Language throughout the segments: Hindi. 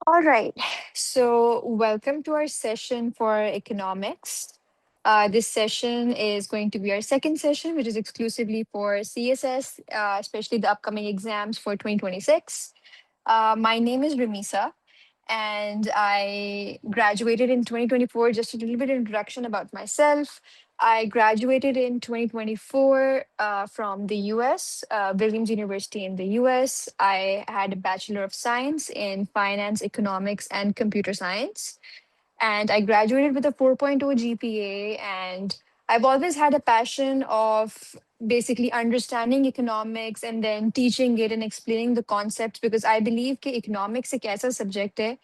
All right. So, welcome to our session for economics. This session is going to be our second session, which is exclusively for CSS, especially the upcoming exams for 2026. My name is Ramisa, and I graduated in 2024. Just a little bit of introduction about myself. I graduated in 2024 from the US, Williams University in the US. I had a Bachelor of Science in Finance, Economics, and Computer Science. And I graduated with a 4.0 GPA. And I've always had a passion of basically understanding economics and then teaching it and explaining the concepts because I believe that economics एक ऐसा subject है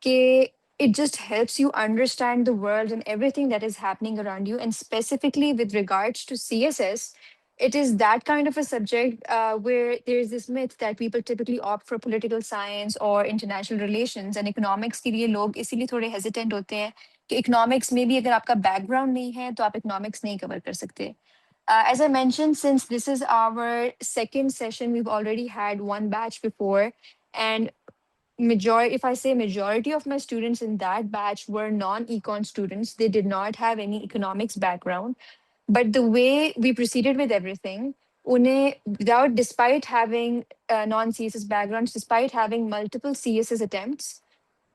कि it just helps you understand the world and everything that is happening around you. And specifically with regards to CSS, it is that kind of a subject where there is this myth that people typically opt for political science or international relations and economics के लिए लोग इसीलिए थोड़े hesitant होते हैं कि economics में भी अगर आपका background नहीं है तो आप economics नहीं cover कर सकते. As I mentioned, since this is our second session, we've already had one batch before, and majority if I say majority of my students in that batch were non-econ students. They did not have any economics background, but the way we proceeded with everything, उन्हें without despite having non-css backgrounds, despite having multiple css attempts,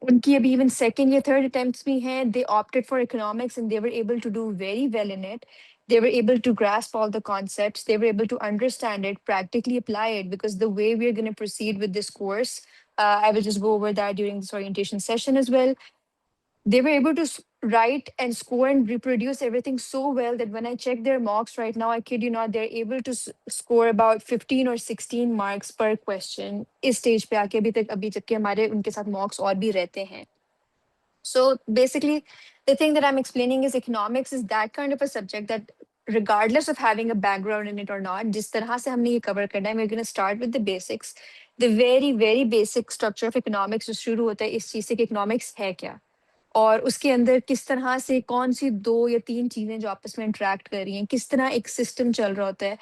उनकी अभी even second या third attempts भी हैं, they opted for economics and they were able to do very well in it. They were able to grasp all the concepts. They were able to understand it, practically apply it, because the way we're going to proceed with this course, I will just go over that during this orientation session as well. They were able to write and score and reproduce everything so well that when I check their mocks right now, I kid you not, they're able to score about 15 or 16 marks per question. इस stage पे आके अभी तक के हमारे उनके साथ mocks और भी रहते हैं. So basically, the thing that I'm explaining is economics is that kind of a subject that regardless of having a background in it or not, जिस तरह से हमने ये cover करना है, we're going to start with the basics. The very, very basic structure of economics जो शुरू होता है इस चीज़ से कि economics है क्या? और उसके अंदर किस तरह से कौन-सी 2 या 3 चीज़ें जो आपस में इंटरैक्ट कर रही हैं, किस तरह एक सिस्टम चल रहा होता है।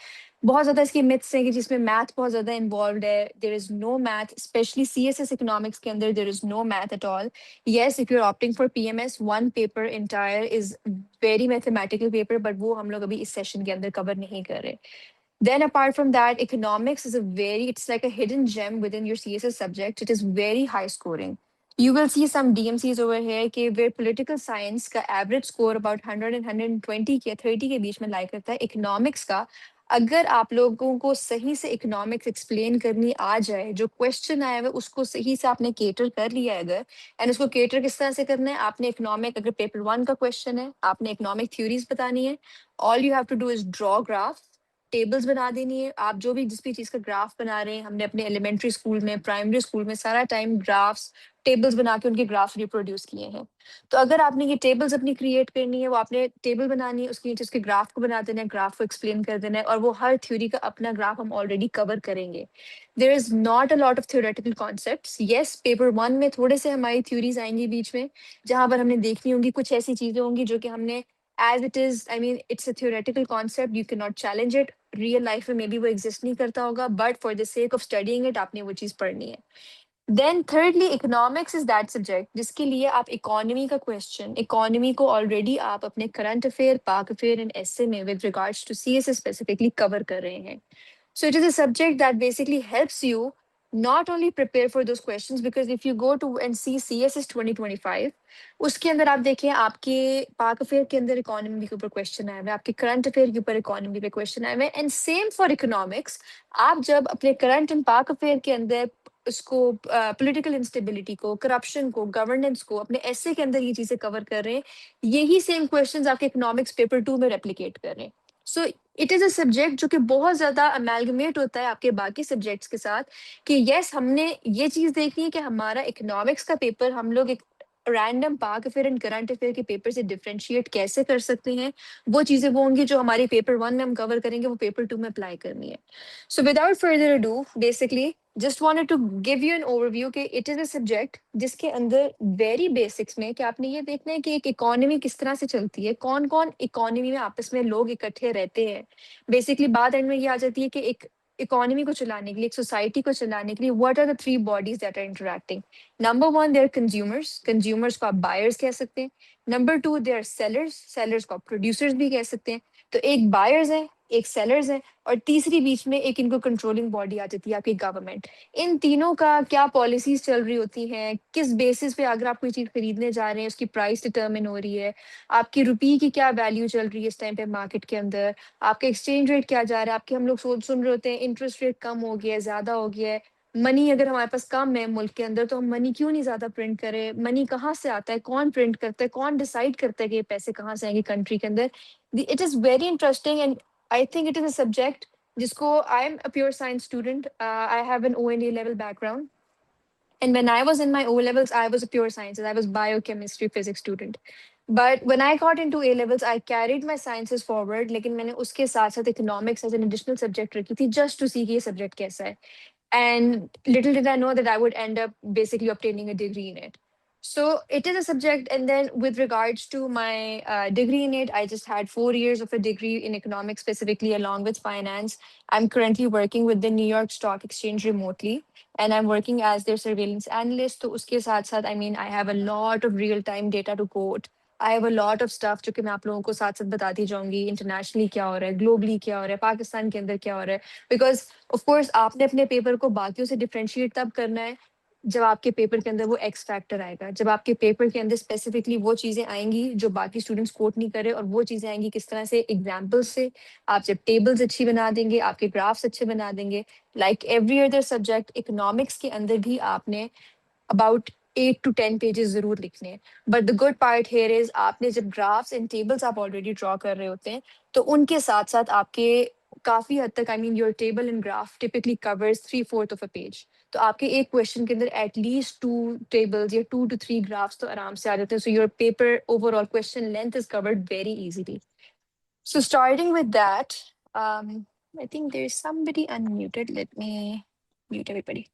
बहुत ज़्यादा इसके मिथ्स हैं कि जिसमें मैथ बहुत ज़्यादा इन्वॉल्व्ड है। There is no math, specially CSS economics के अंदर there is no math at all. Yes, if you are opting for PMS, one paper entire is very mathematical paper, but वो हम लोग अभी इस सेशन के अंदर कवर नहीं कर रहे। Then apart from that, economics is it's like a hidden gem within your CSS subject. It is very high scoring. You will see some DMCs over here where political science ka average score about 100 and 120 के 30 के बीच में lie करता है. Economics का अगर आप लोगों को सही से इकोनॉमिक्स एक्सप्लेन करनी आ जाए, जो क्वेश्चन आया हुआ है उसको सही से आपने केटर कर लिया है अगर, एंड उसको केटर किस तरह से करना है, आपने इकोनॉमिक अगर पेपर 1 का क्वेश्चन है, आपने इकोनॉमिक थ्योरीज बतानी है, all you have to do is draw graph, tables बना देनी है। आप जो भी जिस भी चीज़ का ग्राफ बना रहे हैं, हमने अपने एलिमेंट्री स्कूल में, प्राइमरी स्कूल में सारा टाइम ग्राफ्स, टेबल्स बना के उनके ग्राफ्स रिप्रोड्यूस किए हैं। तो अगर आपने ये टेबल्स अपनी क्रिएट करनी है, वो आपने टेबल बनानी है, उसके नीचे उसके ग्राफ को बना देना है, ग्राफ को एक्सप्लेन कर देना है, और वो हर थ्योरी का अपना ग्राफ हम ऑलरेडी कवर करेंगे। There is not a lot of theoretical concepts. Yes, paper 1 में थोड़े से हमारी थ्योरीज आएँगी बीच में, जहाँ पर हमने देखनी होंगी, कुछ ऐसी चीज़ें होंगी जो कि हमने as it is, I mean, it's a theoretical concept, you cannot challenge it. Real life में मे बी वो एग्जिस्ट नहीं करता होगा, but for the sake of studying it आपने वो चीज पढ़नी है। Then thirdly, economics is that subject जिसके लिए आप इकोनॉमी का क्वेश्चन, इकोनॉमी को ऑलरेडी आप अपने current affair, Pak affair and SA में with regards to CSS specifically cover कर रहे हैं। So it is a subject that basically helps you not only prepare for those questions, because if you go to and see CSS 2025, उसके अंदर आप देखें आपके पाक अफेयर के अंदर इकोनॉमी के ऊपर क्वेश्चन आए हुए हैं, आपके करंट अफेयर के ऊपर इकोनॉमी पे क्वेश्चन आए हुए हैं, एंड सेम फॉर इकोनॉमिक्स। आप जब अपने करंट एंड पाक अफेयर के अंदर उसको पॉलिटिकल इंस्टेबिलिटी को, करप्शन को, गवर्नेंस को अपने एसए के अंदर ये चीजें कवर कर रहे हैं, यही सेम क्वेश्चंस आपके इकोनॉमिक्स पेपर 2 में रेप्लिकेट कर रहे हैं। सो इट इज अ सब्जेक्ट जो कि बहुत ज्यादा अमेलगमेट होता है आपके बाकी सब्जेक्ट्स के साथ, कि यस हमने ये चीज देखनी है कि हमारा इकोनॉमिक्स का पेपर हम लोग एक रैंडम पाक अफेयर एंड करंट अफेयर के पेपर से डिफरेंशिएट कैसे कर सकते हैं। वो चीजें वो होंगी जो हमारे पेपर 1 में हम कवर करेंगे, वो पेपर 2 में अप्लाई करनी है। So without further ado, basically just wanted to give you an overview कि इट इज अ सब्जेक्ट जिसके अंदर वेरी बेसिक्स में कि आपने ये देखना है कि एक इकोनॉमी किस तरह से चलती है, कौन कौन इकोनॉमी में आपस में लोग इकट्ठे रहते हैं। बेसिकली बात एंड में ये आ जाती है कि एक इकोनॉमी को चलाने के लिए, एक सोसाइटी को चलाने के लिए, what are the three bodies that are interacting? Number one, they are consumers, consumers को आप बायर्स कह सकते हैं। Number two, they are sellers, sellers को आप प्रोड्यूसर्स भी कह सकते हैं। तो एक बायर्स है, एक सेलर्स है, और तीसरी बीच में एक इनको कंट्रोलिंग बॉडी आ जाती है, आपकी गवर्नमेंट। इन तीनों का क्या पॉलिसीज चल रही होती हैं, किस बेसिस पे अगर आप कोई चीज खरीदने जा रहे हैं उसकी प्राइस डिटर्मिन हो रही है, आपकी रुपये की क्या वैल्यू चल रही है इस टाइम पे मार्केट के अंदर, आपका एक्सचेंज रेट क्या जा रहा है, आपके हम लोग सोच सुन रहे होते हैं इंटरेस्ट रेट कम हो गया है, ज्यादा हो गया है। मनी अगर हमारे पास कम है मुल्क के अंदर, तो हम मनी क्यों नहीं ज्यादा प्रिंट करें? मनी कहाँ से आता है, कौन प्रिंट करता है, कौन डिसाइड करता है कि ये पैसे कहाँ से आएंगे कंट्री के अंदर? It is very interesting, and I think it is a subject जिसको, I am a pure science student, I have an O&A level background, and when I was in my O levels, I was a pure sciences. I was biochemistry, physics student. But when I got into A levels, I carried my sciences forward. लेकिन मैंने उसके साथ साथ economics as an additional subject रखी थी, just to see कि ये subject कैसा है. And little did I know that I would end up basically obtaining a degree in it. So it is a subject. And then with regards to my degree in it, I just had 4 years of a degree in economics specifically, along with finance. I'm currently working with the New York Stock Exchange remotely, and I'm working as their surveillance analyst. So uske saath saath, I mean, I have a lot of real time data to quote. I have a lot of stuff जो कि मैं आप लोगों को साथ साथ बताती जाऊंगी, इंटरनेशनली क्या हो रहा है, ग्लोबली क्या हो रहा है, पाकिस्तान के अंदर क्या हो रहा है। बिकॉज ऑफ कोर्स आपने अपने पेपर को बाकियों से डिफरेंशिएट तब करना है जब आपके पेपर के अंदर वो एक्स फैक्टर आएगा, जब आपके पेपर के अंदर स्पेसिफिकली वो चीजें आएंगी जो बाकी स्टूडेंट्स कोट नहीं कर रहे, और वो चीजें आएंगी किस तरह से, एग्जाम्पल्स से। आप जब टेबल्स अच्छी बना देंगे, आपके ग्राफ्स अच्छे बना देंगे, like every other subject, economics के अंदर भी आपने अबाउट 8 to 10 पेजेस जरूर लिखने हैं। But the good part here is, आपने जब ग्राफ्स एंड टेबल्स आप ऑलरेडी ड्रॉ कर रहे होते हैं, तो उनके साथ साथ आपके काफी हद तक, I mean your table and graph typically covers 3/4 of a page. तो आपके एक क्वेश्चन के अंदर एटलीस्ट 2 टेबल्स या 2 to 3 ग्राफ्स तो आराम से आ जाते हैं। So your paper overall question length is covered very easily. So starting with that, I think there's somebody unmuted. Let me mute everybody.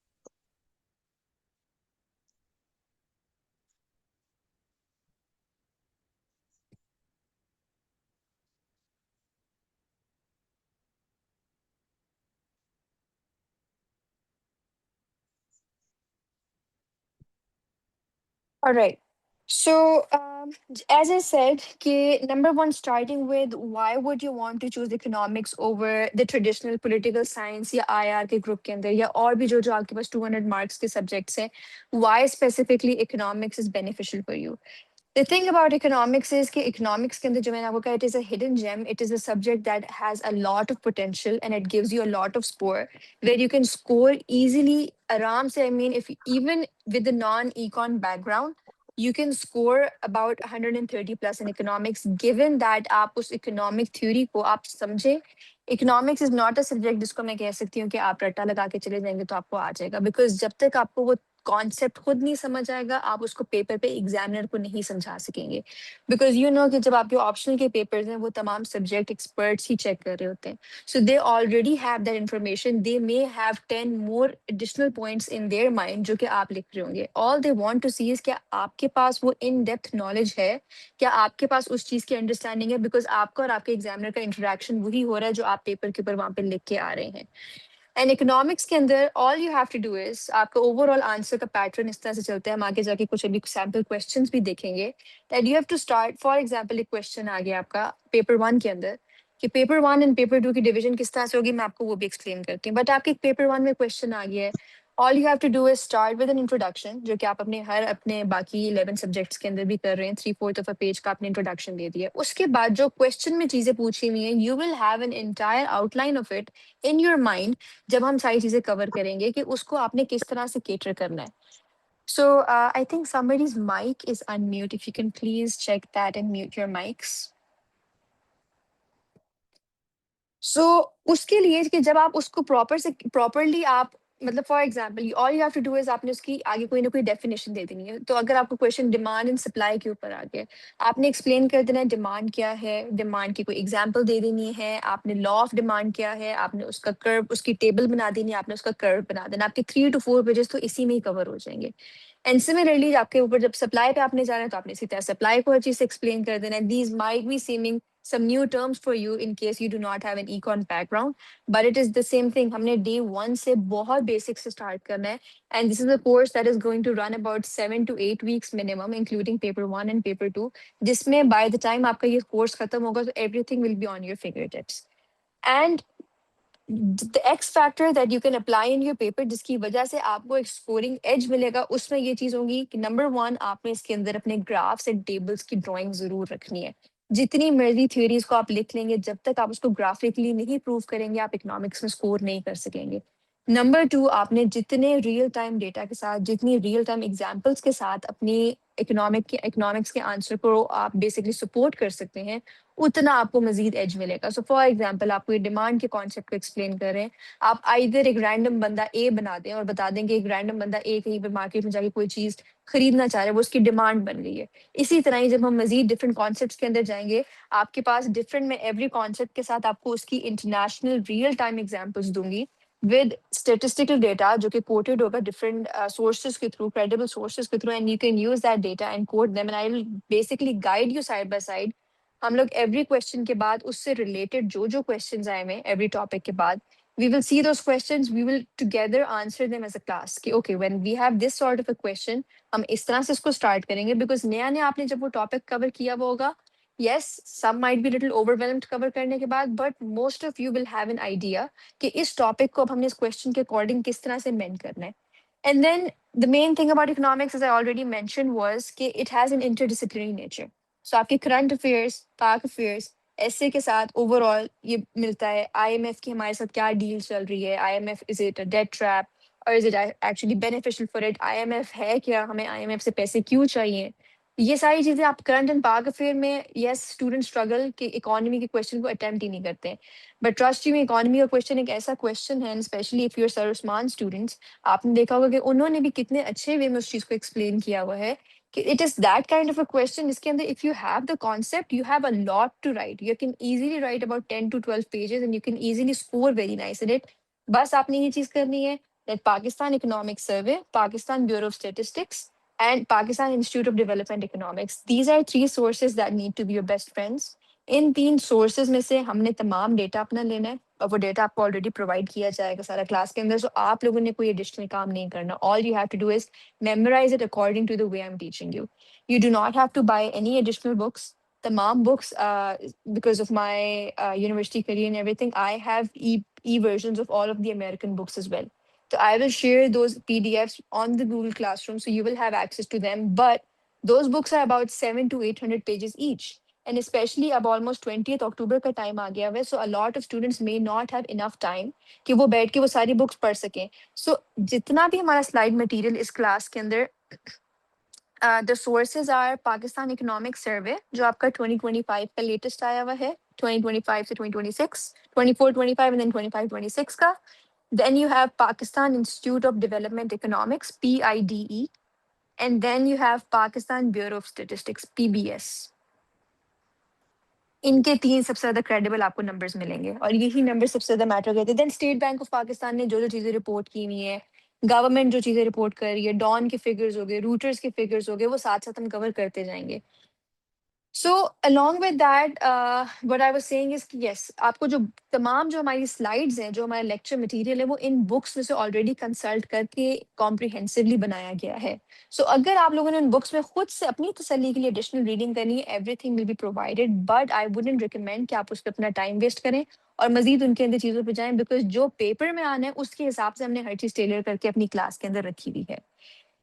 All right. So, as I said, number one, starting with why would you want to choose economics over the traditional political science या IR के group के अंदर, या और भी जो आपके पास 200 marks के subjects हैं, why specifically economics is beneficial for you? The thing about economics is कि economics के अंदर जो मैंने आपको कहा, it is a hidden gem. It is a subject that has a lot of potential, and it gives you a lot of score where you can score easily आराम से. I mean, if even with the non-econ background, you can score about 130 plus in economics, given that आप उस economic theory को आप समझे. Economics is not a subject जिसको मैं कह सकती हूँ कि आप रट्टा लगा के चले जाएंगे तो आपको आ जाएगा, because जब तक आपको वो कॉन्सेप्ट खुद नहीं समझ आएगा, आप उसको पेपर पे एग्जामिनर को नहीं समझा सकेंगे। बिकॉज यू नो कि जब आपके ऑप्शनल के पेपर्स हैं, वो तमाम सब्जेक्ट एक्सपर्ट्स ही चेक कर रहे होते हैं। So they already have that information, they may have 10 more additional points in their mind जो कि आप लिख रहे होंगे। All they want to see is क्या आपके पास वो इन डेप्थ नॉलेज है, क्या आपके पास उस चीज की अंडरस्टैंडिंग है, बिकॉज आपका और आपके एग्जामिनर का इंटरेक्शन वही हो रहा है जो आप पेपर के ऊपर वहां पे लिख के आ रहे हैं। एंड इकोनॉमिक्स के अंदर all you have to do is, आपका ओवरऑल आंसर का पैटर्न इस तरह से चलता है, हम आगे जाके कुछ अभी सैम्पल क्वेश्चंस भी देखेंगे, that you have to start. For example, एक क्वेश्चन आ गया आपका पेपर 1 के अंदर, कि पेपर 1 एंड पेपर 2 की डिवीजन किस तरह से होगी, मैं आपको वो भी एक्सप्लेन करती हूँ। बट आपके पेपर 1 में क्वेश्चन आ गया है, all you have to do is start with an introduction, जो कि आप अपने बाकी 11 सब्जेक्ट्स के अंदर भी कर रहे हैं। 3/4 ऑफ अ पेज का आपने इंट्रोडक्शन दे दिया। उसके बाद जो क्वेश्चन में चीजें पूछी हुई हैं, you will have an entire outline of it in your mind, जब हम सारी चीजें कवर करेंगे कि उसको आपने किस तरह से केटर करना है। So I think somebody's mic is unmute. If you can please check that and mute your mics. So उसके लिए कि जब आप उसको प्रॉपरली आप, मतलब for example, all you have to do is, आपने उसकी आगे कोई ना कोई डेफिनेशन दे देनी है। तो अगर आपको क्वेश्चन डिमांड एंड सप्लाई के ऊपर आ गया, आपने एक्सप्लेन कर देना है डिमांड क्या है, डिमांड की कोई एग्जांपल दे देनी है, आपने लॉ ऑफ डिमांड क्या है, आपने उसका कर्व, उसकी टेबल बना देनी है, आपने उसका कर्व बना देना। आपके 3 to 4 पेजेस तो इसी में ही कवर हो जाएंगे। एंड सिमिलरली आपके ऊपर जब सप्लाई पे आपने जाना है, तो आपने इसी तरह सप्लाई को हर चीज से एक्सप्लेन कर देना है। These might be seeming some new terms for you in case you do not have an econ background, but it is the same thing. हमने day one से बहुत basic से start करना है, and this is a course that is going to run about 7 to 8 weeks minimum, including paper one and paper two. जिसमें by the time आपका ये course खत्म होगा, तो everything will be on your fingertips. And the X factor that you can apply in your paper, जिसकी वजह से आपको एक स्कोरिंग एज मिलेगा, उसमें ये चीज होगी कि नंबर वन, आपने इसके अंदर अपने ग्राफ्स एंड टेबल्स की ड्राइंग जरूर रखनी है. जितनी मर्जी थ्योरीज को आप लिख लेंगे, जब तक आप उसको ग्राफिकली नहीं प्रूव करेंगे, आप इकोनॉमिक्स में स्कोर नहीं कर सकेंगे. नंबर टू, आपने जितने रियल टाइम डेटा के साथ, जितनी रियल टाइम एग्जाम्पल्स के साथ अपनी इकोनॉमिक्स के आंसर को आप बेसिकली सपोर्ट कर सकते हैं, उतना आपको मजीद एज मिलेगा. सो फॉर एग्जाम्पल, आपको ये डिमांड के कॉन्सेप्ट को एक्सप्लेन कर रहे हैं, आप आइदर एक रैंडम बंदा ए बना दें और बता दें कि एक रैंडम बंदा ए कहीं पर मार्केट में जाके कोई चीज खरीदना चाह रहा है, वो उसकी डिमांड बन गई है. इसी तरह ही जब हम मजीद डिफरेंट कॉन्सेप्ट के अंदर जाएंगे, आपके पास डिफरेंट में एवरी कॉन्सेप्ट के साथ आपको उसकी इंटरनेशनल रियल टाइम एग्जाम्पल्स दूंगी with statistical data जो कि quoted होगा different sources के through, credible sources के through, and you can use that data and quote them, and I will basically guide you side by side. हम लोग every question के बाद उससे related जो जो questions आए हुए every topic के बाद, we will see those questions, we will together answer them as a class कि okay, when we have this sort of a question, हम इस तरह से इसको start करेंगे, because नया नया आपने जब वो topic cover किया हुआ होगा, yes, some might be little overwhelmed cover करने के बाद, but most of you will have an idea कि इस टॉपिक को अब हमने इस क्वेश्चन के अकॉर्डिंग किस तरह से मेंट करना है. And then the main thing about economics, as I already mention, was कि it has an interdisciplinary nature. So आपके करंट अफेयर्स, पाक अफेयर्स, ऐसे के साथ ओवरऑल ये मिलता है. आईएमएफ की हमारे साथ क्या डील चल रही है, IMF is it a debt trap और is it actually beneficial for it, IMF है क्या, हमें आईएमएफ से पैसे क्यों चाहिए. ये सारी चीजें आप करंट एंड पाक अफेयर में, यस, स्टूडेंट स्ट्रगल कि इकोनॉमी के क्वेश्चन को अटेम्प्ट ही नहीं करते. बट ट्रस्ट यू, इकोनॉमी का क्वेश्चन एक ऐसा क्वेश्चन है, specially if your sir Usman students, आपने देखा होगा कि उन्होंने भी कितने अच्छे वे में उस चीज को एक्सप्लेन किया हुआ है कि it is that kind of a question जिसके अंदर if you have the concept, you have a lot to write. You can easily write about 10 to 12 pages and you can easily score very nice in it. बस आपने ये चीज करनी है that Pakistan Economic Survey, Pakistan Bureau of Statistics, and Pakistan Institute of Development Economics. These are three sources that need to be your best friends. इन तीन सोर्सेज में से हमने तमाम डेटा अपना लेना है, और वो डेटा आपको ऑलरेडी प्रोवाइड किया जाएगा सारा क्लास के अंदर. सो आप लोगों ने कोई एडिशनल काम नहीं करना. All you have to do is memorise it according to the way I am teaching you. You do not have to buy any additional books. तमाम books, because of my university career and everything, I have e versions of all of the American books as well. So I will share those PDFs on the Google Classroom, so you will have access to them. But those books are about 700 to 800 pages each. And especially अब almost 20th October का time आ गया हुआ है, so a lot of students may not have enough time कि वो बैठ के वो सारी books पढ़ सकें. So जितना भी हमारा slide material इस class के अंदर, the sources are Pakistan Economic Survey जो आपका 2025 का latest आया हुआ है, 2025 से 2026, 24-25 and then 25-26 का. Then you have Pakistan Institute of Development Economics, PIDE. And then you have Pakistan Bureau of Statistics, PBS. इनके तीन सबसे ज्यादा क्रेडिबल आपको नंबर्स मिलेंगे, और यही नंबर सबसे ज्यादा मैटर करते हैं. Then state bank of Pakistan ने जो जो चीजें रिपोर्ट की हुई है, गवर्नमेंट जो चीजें रिपोर्ट कर रही है, डॉन के फिगर्स हो गए, रूटर्स के फिगर्स हो गए, वो साथ साथ हम कवर करते जाएंगे. So along with that, what I was saying is कि यस, आपको जो तमाम जो हमारी स्लाइड्स हैं, जो हमारा लेक्चर मटेरियल है, वो इन बुक्स में से ऑलरेडी कंसल्ट करके कॉम्प्रिहेंसिवली बनाया गया है. सो अगर आप लोगों ने उन बुक्स में खुद से अपनी तसल्ली के लिए एडिशनल रीडिंग करनी है, everything will be provided, but I wouldn't recommend कि आप उस पर अपना टाइम वेस्ट करें और मजीद उनके अंदर चीज़ों पर जाएं, बिकॉज जो पेपर में आना है उसके हिसाब से हमने हर चीज़ टेलर करके अपनी क्लास के अंदर रखी हुई है.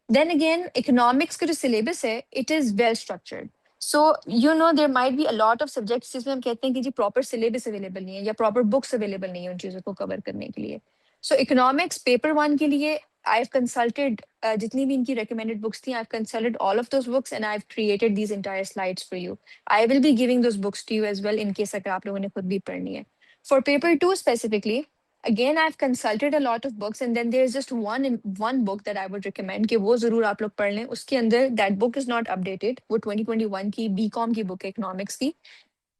Then again, economics का जो syllabus है, it is well structured. So, you know, there might be a lot of subjects जिसमें हम कहते हैं कि जी proper syllabus available नहीं है या proper books available नहीं है उन चीज़ों को cover करने के लिए. So, economics paper one के लिए I've consulted जितनी भी इनकी recommended books थी, I've consulted all of those books and I've created these entire slides for you. I will be giving those books to you as well in case अगर आप लोगों ने खुद भी पढ़नी है. For paper two specifically, again I've consulted a lot of books and then there's just one book that I would recommend कि वो जरूर आप लोग पढ़ लें. उसके अंदर that book is not updated, वो 2021 की BCom की book है economics की,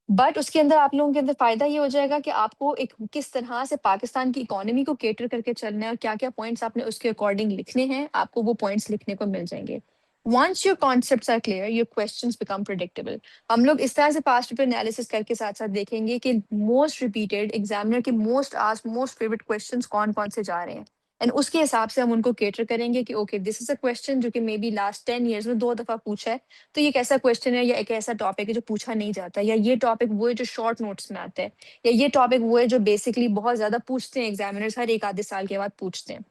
बट उसके अंदर आप लोगों के अंदर फायदा ये हो जाएगा कि आपको एक किस तरह से पाकिस्तान की इकोनॉमी को केटर करके चलना है और क्या क्या पॉइंट्स आपने उसके अकॉर्डिंग लिखने हैं, आपको वो पॉइंट्स लिखने को मिल जाएंगे. Once your concepts are clear, your questions become predictable. हम लोग इस तरह से पास्ट पेपर एनालिसिस करके साथ साथ देखेंगे कि मोस्ट रिपीटेड एग्जामिनर के most asked most favourite questions कौन कौन से जा रहे हैं, एंड उसके हिसाब से हम उनको केटर करेंगे कि okay this is a question जो कि मे बी लास्ट 10 ईयर्स में 2 दफा पूछा है, तो ये एक ऐसा क्वेश्चन है या एक ऐसा टॉपिक है जो पूछा नहीं जाता, या ये टॉपिक वो है जो शॉर्ट नोट्स में आता है, या ये टॉपिक वो है जो बेसिकली बहुत ज्यादा पूछते हैं एग्जामिनर्स हर एक आधे साल के बाद पूछते हैं।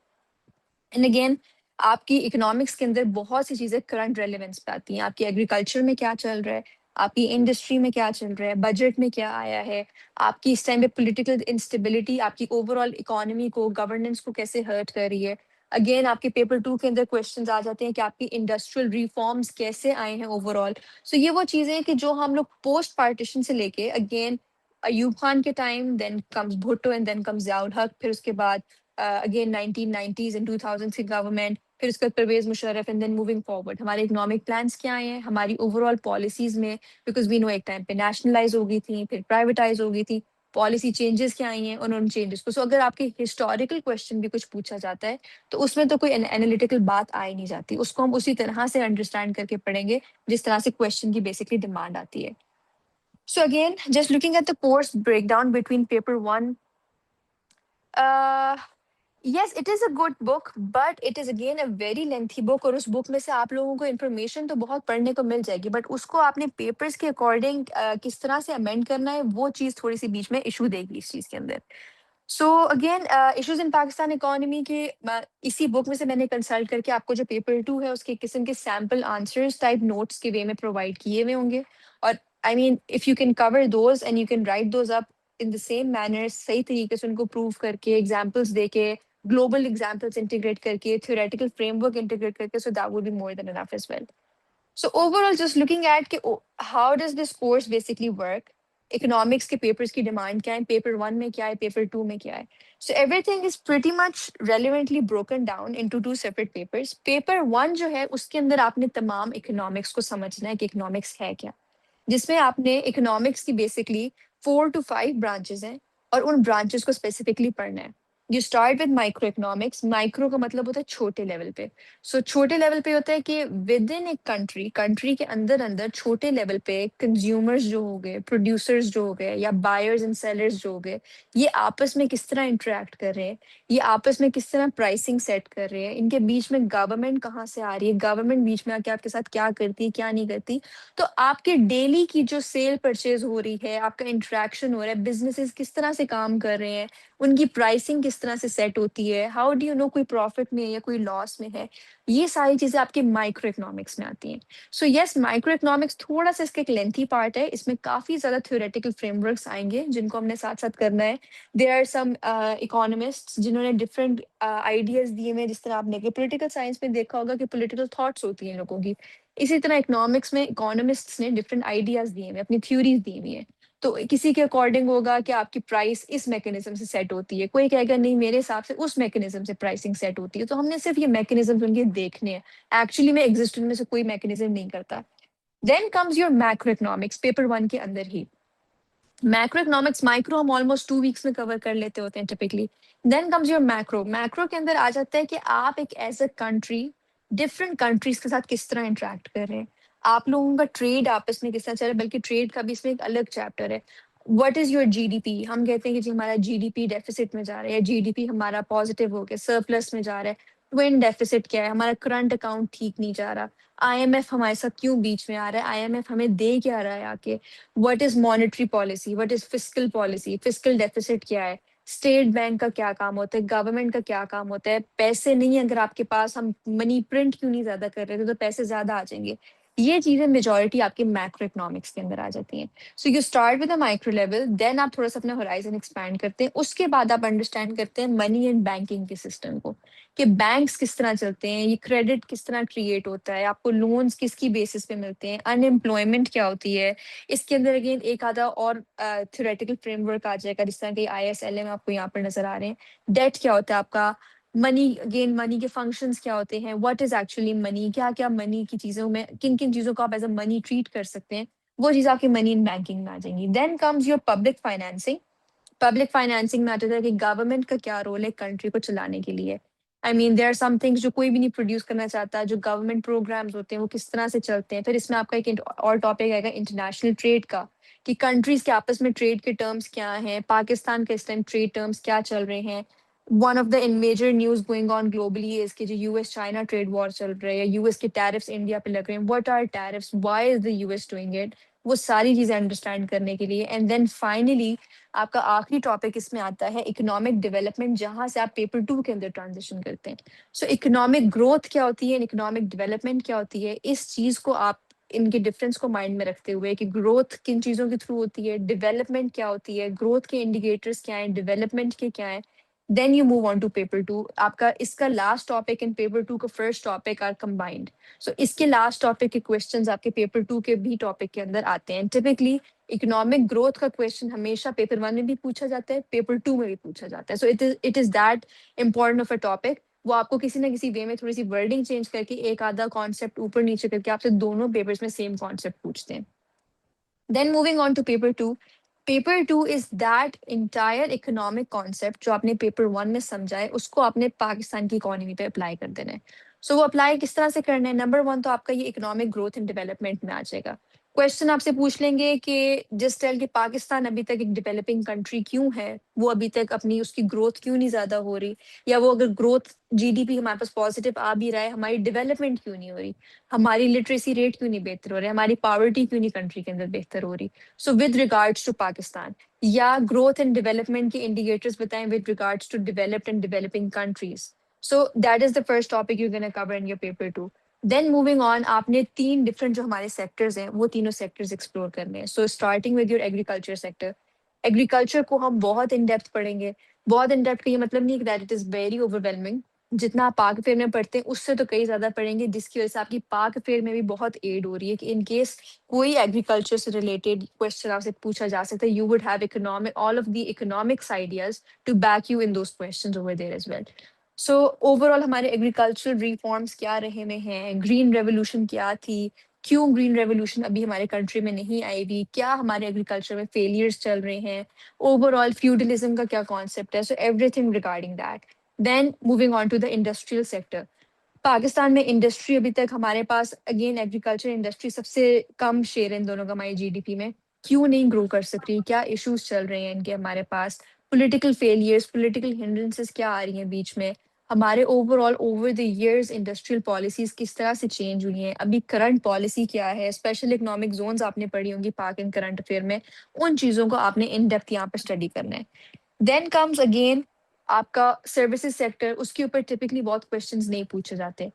एंड अगेन आपकी इकोनॉमिक्स के अंदर बहुत सी चीजें करंट रेलेवेंस पे आती हैं, आपकी एग्रीकल्चर में क्या चल रहा है, आपकी इंडस्ट्री में क्या चल रहा है, बजट में क्या आया है, आपकी इस टाइम पे पॉलिटिकल इंस्टेबिलिटी आपकी ओवरऑल इकोनॉमी को गवर्नेंस को कैसे हर्ट कर रही है। अगेन आपके पेपर 2 के अंदर क्वेश्चंस आ जाते हैं कि आपकी इंडस्ट्रियल रिफॉर्म्स कैसे आए हैं ओवरऑल। सो ये वो चीजें हैं कि जो हम लोग पोस्ट पार्टीशन से लेके अगेन अयूब खान के time, then comes Bhutto and then comes Ziaul Haq, फिर उसके बाद अगेन 1990s एंड 2000s की गवर्नमेंट, फिर उसके बाद Parvez Musharraf, and then moving forward हमारे इकोनॉमिक प्लान्स क्या आए हैं, हमारी ओवरऑल पॉलिसीज में, बिकॉज वी नो एक टाइम पे नेशनलाइज हो गई थी फिर प्राइवेटाइज हो गई थी, पॉलिसी चेंजेस क्या आई हैं और उन चेंजेस को। सो अगर आपके हिस्टोरिकल क्वेश्चन भी कुछ पूछा जाता है तो उसमें तो कोई एनालिटिकल बात आ ही नहीं जाती, उसको हम उसी तरह से अंडरस्टैंड करके पढ़ेंगे जिस तरह से क्वेश्चन की बेसिकली डिमांड आती है। So again just looking at the course breakdown between paper 1, yes it is a good book but it is again a very lengthy book, और उस बुक में से आप लोगों को इन्फॉर्मेशन तो बहुत पढ़ने को मिल जाएगी, बट उसको आपने पेपर्स के अकॉर्डिंग किस तरह से अमेंड करना है वो चीज़ थोड़ी सी बीच में इशू देगी इस चीज़ के अंदर। So again issues in Pakistan economy के इसी बुक में से मैंने कंसल्ट करके आपको जो पेपर 2 है उसके किस्म के सैम्पल आंसर्स टाइप नोट्स के वे में प्रोवाइड किए हुए होंगे, और I mean if you can cover those and you can write those up in the same manner, सही तरीके से उनको प्रूव करके एग्जाम्पल्स देके ग्लोबल एग्जाम्पल्स इंटीग्रेट करके थ्योरेटिकल फ्रेमवर्क इंटीग्रेट करके, so that would be more than enough as well. So overall, just looking at how does this course basically work? Economics के papers की demand क्या है? पेपर 1 में क्या है? पेपर 2 में क्या है? So everything is pretty much relevantly broken down into two separate papers. Paper 1 जो है उसके अंदर आपने तमाम economics को समझना है कि economics है क्या, जिसमें आपने इकोनॉमिक्स की बेसिकली 4 to 5 ब्रांचेस हैं और उन ब्रांचेस को स्पेसिफिकली पढ़ना है। You start with micro economics, micro का मतलब होता है छोटे लेवल पे। सो छोटे लेवल पे होता है कि विद इन एक कंट्री, कंट्री के अंदर अंदर छोटे लेवल पे कंज्यूमर्स जो हो गए, प्रोड्यूसर्स जो हो गए या बायर्स एंड सेलर्स जो हो गए, ये आपस में किस तरह इंटरेक्ट कर रहे हैं, ये आपस में किस तरह प्राइसिंग सेट कर रहे हैं, इनके बीच में गवर्नमेंट कहाँ से आ रही है, गवर्नमेंट बीच में आके आपके साथ क्या करती है क्या नहीं करती। तो आपके डेली की जो सेल परचेज हो रही है, आपका इंटरेक्शन हो रहा है, बिजनेसेस किस तरह से काम कर रहे हैं, उनकी प्राइसिंग किस तरह से सेट होती है, हाउ डू यू नो कोई प्रॉफिट में है या कोई लॉस में है, ये सारी चीजें आपके माइक्रो इकोनॉमिक्स में आती हैं। सो यस माइक्रो इकोनॉमिक्स थोड़ा सा इसका एक लेंथी पार्ट है, इसमें काफी ज्यादा थ्योरेटिकल फ्रेमवर्क्स आएंगे जिनको हमने साथ साथ करना है। देर आर सम इकोनॉमिस्ट जिन्होंने डिफरेंट आइडियाज दिए हुए हैं, जिस तरह आपने पोलिटिकल साइंस में देखा होगा कि पोलिटिकल थॉट्स होती हैं लोगों की, इसी तरह इकोनॉमिक्स में इकोनॉमिस्ट्स ने डिफरेंट आइडियाज दिए हुए, अपनी थ्योरीज दी हुई है। तो किसी के अकॉर्डिंग होगा कि आपकी प्राइस इस मैकेनिज्म से सेट होती है, कोई कहेगा नहीं मेरे हिसाब से उस मैकेनिज्म से प्राइसिंग सेट होती है। तो हमने सिर्फ ये मैकेनिज्म उनके देखने हैं, एक्चुअली में एग्जिस्ट उनमें से कोई मैकेनिज्म नहीं करता। Then comes your macro economics paper 1 के अंदर ही। मैक्रो इकोनॉमिक्स माइक्रो हम ऑलमोस्ट 2 वीक्स में कवर कर लेते होते हैं typically. Then comes your macro, macro के अंदर आ जाता है कि आप एक as a country different countries के साथ किस तरह इंटरेक्ट कर रहे हैं, आप लोगों का ट्रेड आपस में किस तरह चल रहा है, बल्कि ट्रेड का भी इसमें एक अलग चैप्टर है। व्हाट इज योर जीडीपी, हम कहते हैं कि जी हमारा जीडीपी डेफिसिट में जा रहा है, जीडीपी हमारा पॉजिटिव हो गया सरप्लस में जा रहा है, ट्विन डेफिसिट क्या है, हमारा करंट अकाउंट ठीक नहीं जा रहा, आईएमएफ हमारे साथ क्यों बीच में आ रहा है, आईएमएफ हमें दे क्या रहा है आके, what is monetary policy, what is fiscal policy, fiscal deficit क्या है, स्टेट बैंक का क्या काम होता है, गवर्नमेंट का क्या काम होता है, पैसे नहीं है अगर आपके पास, हम मनी प्रिंट क्यों नहीं ज्यादा कर रहे थे तो पैसे ज्यादा आ जाएंगे। ये चीजें मेजोरिटी आपके मैक्रो इकोनॉमिक्स के अंदर आ जाती हैं। So you start with a micro level, then आप थोड़ा सा अपना होराइजन एक्सपैंड करते हैं, उसके बाद आप अंडरस्टैंड करते हैं मनी एंड बैंकिंग के सिस्टम को, कि बैंक्स किस तरह चलते हैं, ये क्रेडिट किस तरह क्रिएट होता है, आपको लोन्स किसकी बेसिस पे मिलते हैं, अनएम्प्लॉयमेंट क्या होती है। इसके अंदर अगेन एक आधा और थ्योरेटिकल फ्रेमवर्क आ जाएगा, जिस तरह के आईएसएलएम आपको यहाँ पर नजर आ रहे हैं। डेट क्या होता है आपका, मनी अगेन मनी के फंक्शंस क्या होते हैं, व्हाट इज एक्चुअली मनी, क्या क्या मनी की चीजों में किन किन चीजों को आप एज अ मनी ट्रीट कर सकते हैं, वो चीज आपकी मनी इन बैंकिंग में आ जाएंगी। Then comes your public financing, public financing में आता है कि गवर्नमेंट का क्या रोल है कंट्री को चलाने के लिए। I mean there are some things जो कोई भी नहीं प्रोड्यूस करना चाहता, जो गवर्नमेंट प्रोग्राम्स होते हैं वो किस तरह से चलते हैं। फिर इसमें आपका एक और टॉपिक आएगा इंटरनेशनल ट्रेड का, कि कंट्रीज के आपस में ट्रेड के टर्म्स क्या हैं, पाकिस्तान के इस टाइम ट्रेड टर्म्स क्या चल रहे हैं। One of the in major news going on globally is कि जो यूएस चाइना ट्रेड वॉर चल रहा है, या यूएस के टैरिफ्स इंडिया पे लग रहे हैं, what are tariffs, why is the US doing it, वो सारी चीजें अंडरस्टैंड करने के लिए। एंड देन फाइनली आपका आखिरी टॉपिक इसमें आता है इकोनॉमिक डेवलपमेंट, जहां से आप पेपर 2 के अंदर ट्रांजिशन करते हैं। सो इकोनॉमिक ग्रोथ क्या होती है, इकोनॉमिक डेवलपमेंट क्या होती है, इस चीज को आप इनके डिफरेंस को माइंड में रखते हुए कि ग्रोथ किन चीजों के थ्रू होती है, डेवलपमेंट क्या होती है, ग्रोथ के इंडिकेटर्स क्या हैं, डेवलपमेंट के क्या है, then you move on to paper 2। आपका इसका लास्ट टॉपिक इन पेपर 2 का first topic are combined. So इसके लास्ट टॉपिक के क्वेश्चंस आपके पेपर 2 के भी टॉपिक के अंदर आते हैं। टिपिकली इकोनॉमिक ग्रोथ का क्वेश्चन हमेशा पेपर 1 में भी पूछा जाता है, पेपर 2 में भी पूछा जाता है। So it is that important of a topic. वो आपको किसी ना किसी वे में थोड़ी सी वर्डिंग चेंज करके एक आधा कॉन्सेप्ट ऊपर नीचे करके आपसे दोनों पेपर्स में सेम कॉन्सेप्ट पूछते हैं। Then moving on to paper two. Paper two is that entire economic concept जो आपने पेपर वन में समझा है, उसको आपने पाकिस्तान की इकोनॉमी पे अप्लाई कर देना है। सो वो अप्लाई किस तरह से करना है? नंबर वन तो आपका ये इकोनॉमिक ग्रोथ एंड डेवलपमेंट में आ जाएगा। क्वेश्चन आपसे पूछ लेंगे कि जिस टेल कि पाकिस्तान अभी तक एक डेवलपिंग कंट्री क्यों है, वो अभी तक अपनी उसकी ग्रोथ क्यों नहीं ज्यादा हो रही, या वो अगर ग्रोथ जीडीपी हमारे पास पॉजिटिव आ भी रहा है, हमारी डेवलपमेंट क्यों नहीं हो रही, हमारी लिटरेसी रेट क्यों नहीं बेहतर हो रही, हमारी पॉवर्टी क्यों नहीं कंट्री के अंदर बेहतर हो रही। So with regards to Pakistan, या ग्रोथ एंड डेवलपमेंट के इंडिकेटर्स बताएं with regards to developed and developing countries. So that is the first topic you gonna cover in your paper two. Then moving on, आपने तीन डिफरेंट जो हमारे सेक्टर्स हैं वो तीनों सेक्टर्स एक्सप्लोर करने हैं। So starting with your agriculture sector. Agriculture को हम बहुत इन डेप्थ पढ़ेंगे। बहुत इन डेप्थ का ये मतलब नहीं that it is very overwhelming, जितना आप पाक फेयर में पढ़ते हैं उससे तो कई ज्यादा पढ़ेंगे, जिसकी वजह से आपकी पाक फेयर में भी बहुत एड हो रही है कि इन केस कोई एग्रीकल्चर से रिलेटेड क्वेश्चन आपसे पूछा जा सकता है, you would have economic all of the economics ideas to back you in those questions over there as well. So overall हमारे एग्रीकल्चरल रिफॉर्म्स क्या रहे में हैं, ग्रीन रेवोल्यूशन क्या थी, क्यों ग्रीन रेवोल्यूशन अभी हमारे कंट्री में नहीं आई हुई, क्या हमारे एग्रीकल्चर में फेलियर्स चल रहे हैं, ओवरऑल फ्यूडलिज्म का क्या कॉन्सेप्ट है। So everything regarding that. Then moving on to the industrial sector. Pakistan में इंडस्ट्री अभी तक हमारे पास अगेन एग्रीकल्चर इंडस्ट्री सबसे कम शेयर इन दोनों का हमारी जीडीपी में, क्यों नहीं ग्रो कर सक रही, क्या इश्यूज चल रहे हैं इनके हमारे पास, पॉलिटिकल फेलियर्स, पॉलिटिकल हिंड्रेंसेस क्या आ रही हैं बीच में, हमारे overall over the years industrial policies किस तरह से चेंज हुई हैं, अभी करंट पॉलिसी क्या है, स्पेशल इकोनॉमिक जोन्स आपने पढ़ी होंगी पाक इन करंट अफेयर में, उन चीजों को आपने इन डेप्थ यहाँ पर स्टडी करना है। देन कम्स अगेन आपका सर्विसेज सेक्टर, उसके ऊपर टिपिकली बहुत क्वेश्चंस नहीं पूछे जाते।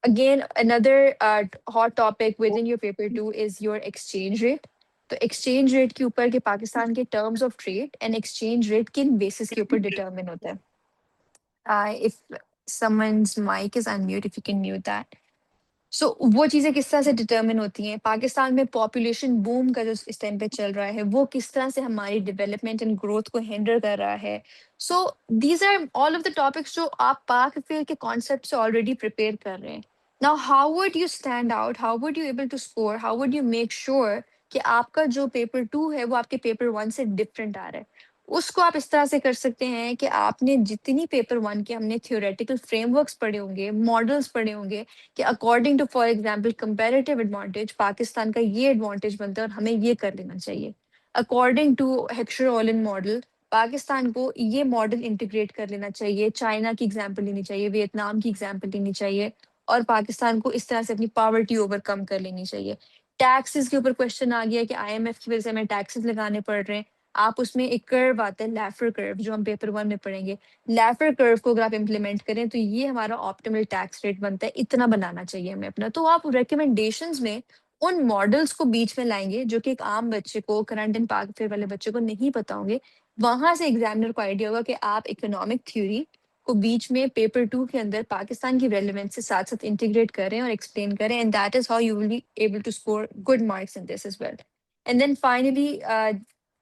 Again another hot topic within your paper too is your exchange rate. तो एक्सचेंज रेट के ऊपर के पाकिस्तान के terms of trade and exchange rate किन बेसिस के ऊपर डिटर्मिन होता है। If someone's mic is unmute, if you can mute that. So वो चीजें किस तरह से डिटर्मिन होती हैं, पाकिस्तान में पॉपुलेशन बूम का जो इस टाइम पे चल रहा है वो किस तरह से हमारी डेवलपमेंट एंड ग्रोथ को हिंडर कर रहा है। So these are all of the topics जो आप पाक फेयर के कॉन्सेप्ट से ऑलरेडी प्रिपेयर कर रहे हैं। Now how would you stand out, how would you able to score, how would you make sure कि आपका जो पेपर टू है वो आपके पेपर वन से डिफरेंट आ रहा है। उसको आप इस तरह से कर सकते हैं कि आपने जितनी पेपर वन के हमने थियोरेटिकल फ्रेमवर्क्स पढ़े होंगे, मॉडल्स पढ़े होंगे, कि according to for example comparative advantage Pakistan का ये एडवांटेज बनता है और हमें ये कर लेना चाहिए, according to Heckscher Ohlin model Pakistan को ये मॉडल इंटीग्रेट कर लेना चाहिए, चाइना की एग्जाम्पल लेनी चाहिए, वियतनाम की एग्जाम्पल लेनी चाहिए, और पाकिस्तान को इस तरह से अपनी पॉवर्टी ओवरकम कर लेनी चाहिए। टैक्सेस के ऊपर क्वेश्चन आ गया कि आईएमएफ की वजह से हमें टैक्सेस लगाने पड़ रहे हैं। आप उसमें एक कर्व आता है लैफर कर्व जो हम पेपर वन में पढ़ेंगे, लैफर कर्व को अगर आप इम्प्लीमेंट करें तो ये हमारा ऑप्टिमल टैक्स रेट बनता है, इतना बनाना चाहिए हमें अपना। तो आप रिकमेंडेशंस में उन मॉडल्स को बीच में लाएंगे जो कि एक आम बच्चे को, करंट एंड पाक फेयर वाले बच्चे को नहीं पता होंगे। वहां से एग्जामिनर को आइडिया होगा कि आप इकोनॉमिक थ्योरी को बीच में पेपर टू के अंदर पाकिस्तान की रेलिवेंस से साथ साथ इंटीग्रेट करें और एक्सप्लेन करें, and that is how you will be able to score good marks in this as well. And then finally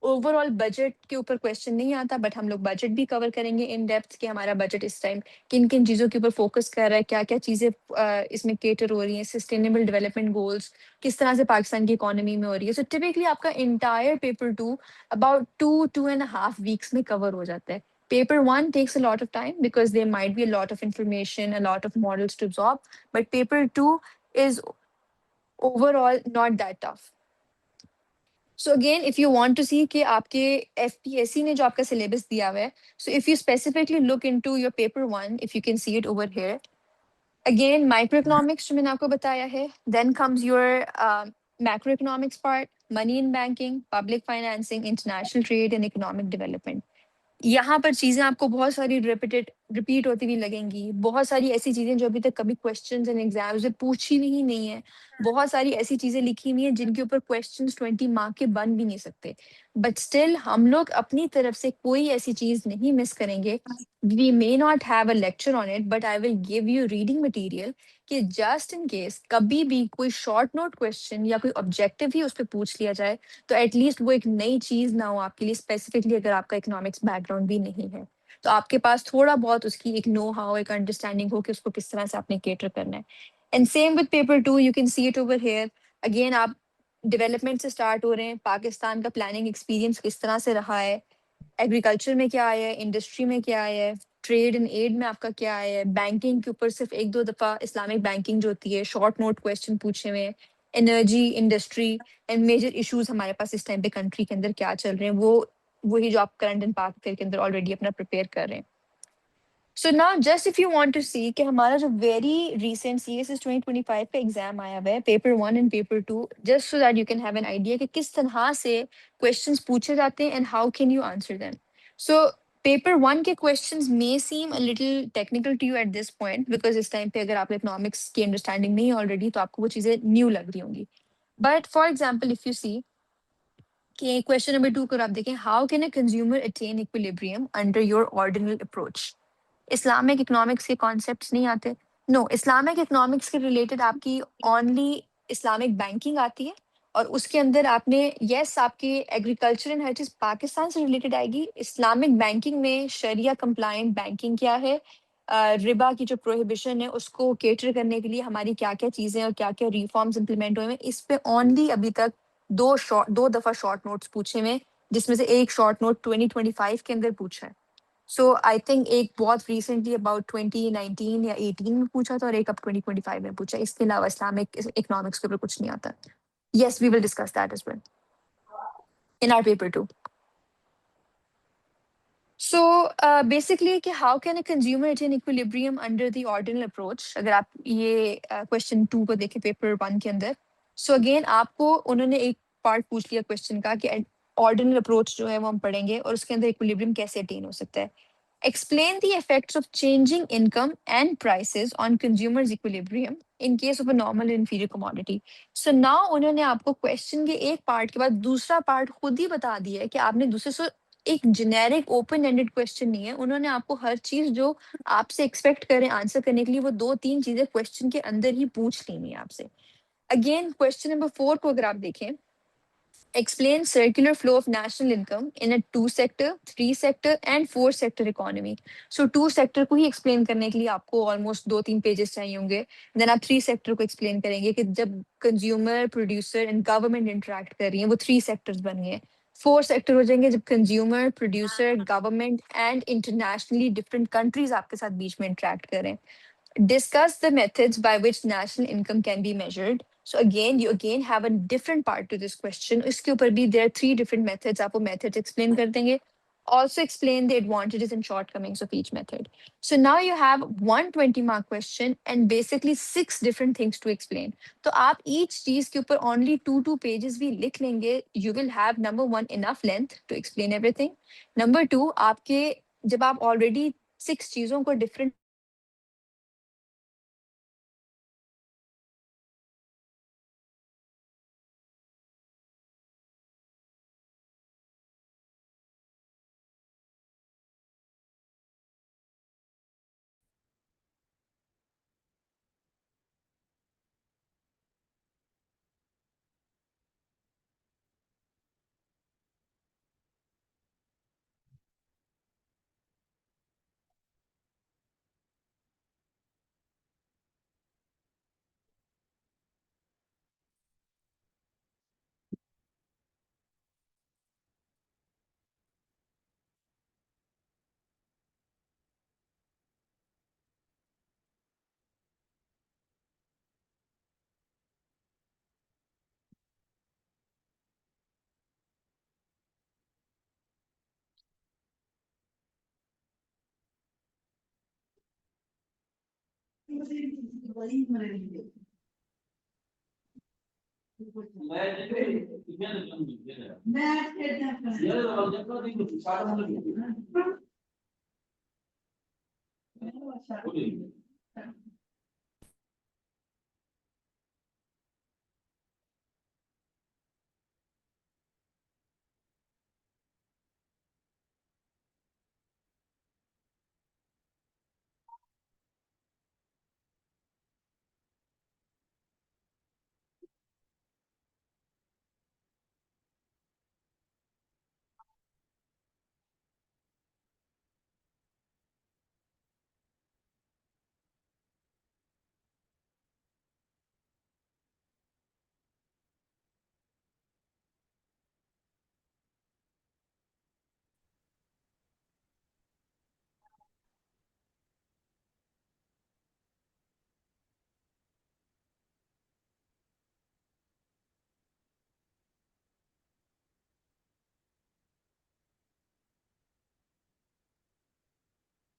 overall budget के ऊपर क्वेश्चन नहीं आता, बट हम लोग बजट भी कवर करेंगे इन डेप्थ कि हमारा बजट इस टाइम किन किन चीजों के ऊपर फोकस कर रहा है, क्या क्या चीजें इसमें केटर हो रही हैं, सस्टेनेबल डेवलपमेंट गोल्स किस तरह से पाकिस्तान की इकोनॉमी में हो रही है। सो टिपिकली आपका entire paper two about 2.5 weeks में कवर हो जाता है। Paper one takes a lot of time because there might be a lot of information, a lot of models to absorb. But paper two is overall not that tough. So again, if you want to see कि आपके FPSC ने जो आपका syllabus दिया हुआ है, so if you specifically look into your paper one, if you can see it over here, again microeconomics जो मैंने आपको बताया है, then comes your macroeconomics part, money in banking, public financing, international trade and economic development. यहाँ पर चीजें आपको बहुत सारी रिपीट होती हुई लगेंगी। बहुत सारी ऐसी चीजें जो अभी तक कभी क्वेश्चंस एंड एग्जाम्स में पूछी भी ही नहीं है। बहुत सारी ऐसी चीजें लिखी हुई हैं जिनके ऊपर क्वेश्चंस 20 मार्क के बन भी नहीं सकते। बट स्टिल हम लोग अपनी तरफ से कोई ऐसी चीज नहीं मिस करेंगे। We may not have a lecture on it, but I will give you reading material कि जस्ट इन केस कभी भी कोई शॉर्ट नोट क्वेश्चन या कोई ऑब्जेक्टिव ही उस पर पूछ लिया जाए, तो एटलीस्ट वो एक नई चीज ना हो आपके लिए, स्पेसिफिकली अगर आपका इकोनॉमिक्स बैकग्राउंड भी नहीं है, तो आपके पास थोड़ा बहुत उसकी एक नो हाउ, एक अंडरस्टैंडिंग हो कि उसको किस तरह से आपने केटर करना है। And same with paper two, you can see it over here. Again आप डेवलपमेंट से स्टार्ट हो रहे हैं, पाकिस्तान का प्लानिंग एक्सपीरियंस किस तरह से रहा है, एग्रीकल्चर में क्या आया है, इंडस्ट्री में क्या आया है, ट्रेड एंड एड में आपका क्या आया है, बैंकिंग के ऊपर सिर्फ एक दो दफा इस्लामिक बैंकिंग जो होती है शॉर्ट नोट क्वेश्चन पूछे हुए हैं, energy industry and major issues हमारे पास इस टाइम पे कंट्री के अंदर क्या चल रहे हैं, वो वही जो आप करंट एंड पाक अफेयर के अंदर ऑलरेडी अपना प्रिपेयर कर रहे हैं। So now just if you want to see कि हमारा जो वेरी रीसेंट सीएसएस 2025 का एग्जाम आया हुआ है, paper one and paper two, just so that you can have an idea कि किस तरह से क्वेश्चंस पूछे जाते हैं and how can you answer them. So paper one के questions may seem a little technical to you at this point, because इस टाइम पे अगर आप इकोनॉमिक्स की अंडरस्टैंडिंग नहीं है ऑलरेडी, तो आपको वो चीजें न्यू लग रही होंगी। But for example if you see कि क्वेश्चन नंबर टू को आप देखें, how can a consumer attain equilibrium under your ordinal approach. Islamic economics के कॉन्सेप्ट्स नहीं आते। नो, इस्लामिक इकोनॉमिक्स के रिलेटेड आपकी ओनली इस्लामिक बैंकिंग आती है, और उसके अंदर आपने यस आपके एग्रीकल्चर एंड हर चीज पाकिस्तान से रिलेटेड आएगी। इस्लामिक बैंकिंग में शरिया कंप्लायंट बैंकिंग क्या है, रिबा की जो प्रोहिबिशन है उसको केटर करने के लिए हमारी क्या क्या चीजें और क्या क्या रिफॉर्म्स इंप्लीमेंट हुए हैं, इस पे ओनली अभी तक दो दफा शॉर्ट नोट्स पूछे हुए हैं, जिसमें से एक शॉर्ट नोट 2025 के अंदर पूछा है। सो आई थिंक एक बहुत रिसेंटली अबाउट 2019 या 18 में पूछा था, और एक अब 2025 में पूछा। इसके अलावा इस्लामिक इकोनॉमिक्स के ऊपर कुछ नहीं आता। Yes, we will discuss that as well in our paper two. So basically कि how can a consumer attain equilibrium under the ordinal approach, अगर आप ये क्वेश्चन टू को देखें पेपर वन के अंदर, सो अगेन आपको उन्होंने एक पार्ट पूछ लिया क्वेश्चन का कि ऑर्डिनल अप्रोच जो है वो हम पढ़ेंगे, और उसके अंदर इक्विलिब्रियम कैसे अटेन हो सकता है। Explain the effects of changing income and prices on consumers' equilibrium in case of a normal and inferior commodity. So now उन्होंने आपको क्वेश्चन के एक पार्ट के बाद दूसरा पार्ट खुद ही बता दिया है कि आपने दूसरे से एक जेनेरिक ओपन एंडेड क्वेश्चन नहीं है। उन्होंने आपको हर चीज जो आपसे एक्सपेक्ट करें आंसर करने के लिए, वो दो तीन चीजें क्वेश्चन के अंदर ही पूछ लेनी है आपसे। अगेन क्वेश्चन नंबर फोर को अगर आप देखें, explain circular flow of national income in a two sector, three sector and four sector economy. So two sector को ही explain करने के लिए आपको almost दो तीन pages चाहिए होंगे। Then आप three sector को explain करेंगे कि जब consumer, producer and government interact कर रही हैं, वो three sectors बन गए। फोर सेक्टर हो जाएंगे जब consumer, producer, government and internationally different countries आपके साथ बीच में इंटरेक्ट करें। Discuss the methods by which national income can be measured. So again, you again have a different part to this question. इसके ऊपर भी there are three different methods. आपको methods explain कर देंगे. Also explain the advantages and shortcomings of each method. So now you have 120 mark question and basically six different things to explain. तो आप each चीज के ऊपर only two pages भी लिख लेंगे. You will have number one enough length to explain everything. Number two, आपके जब आप already six चीजों को different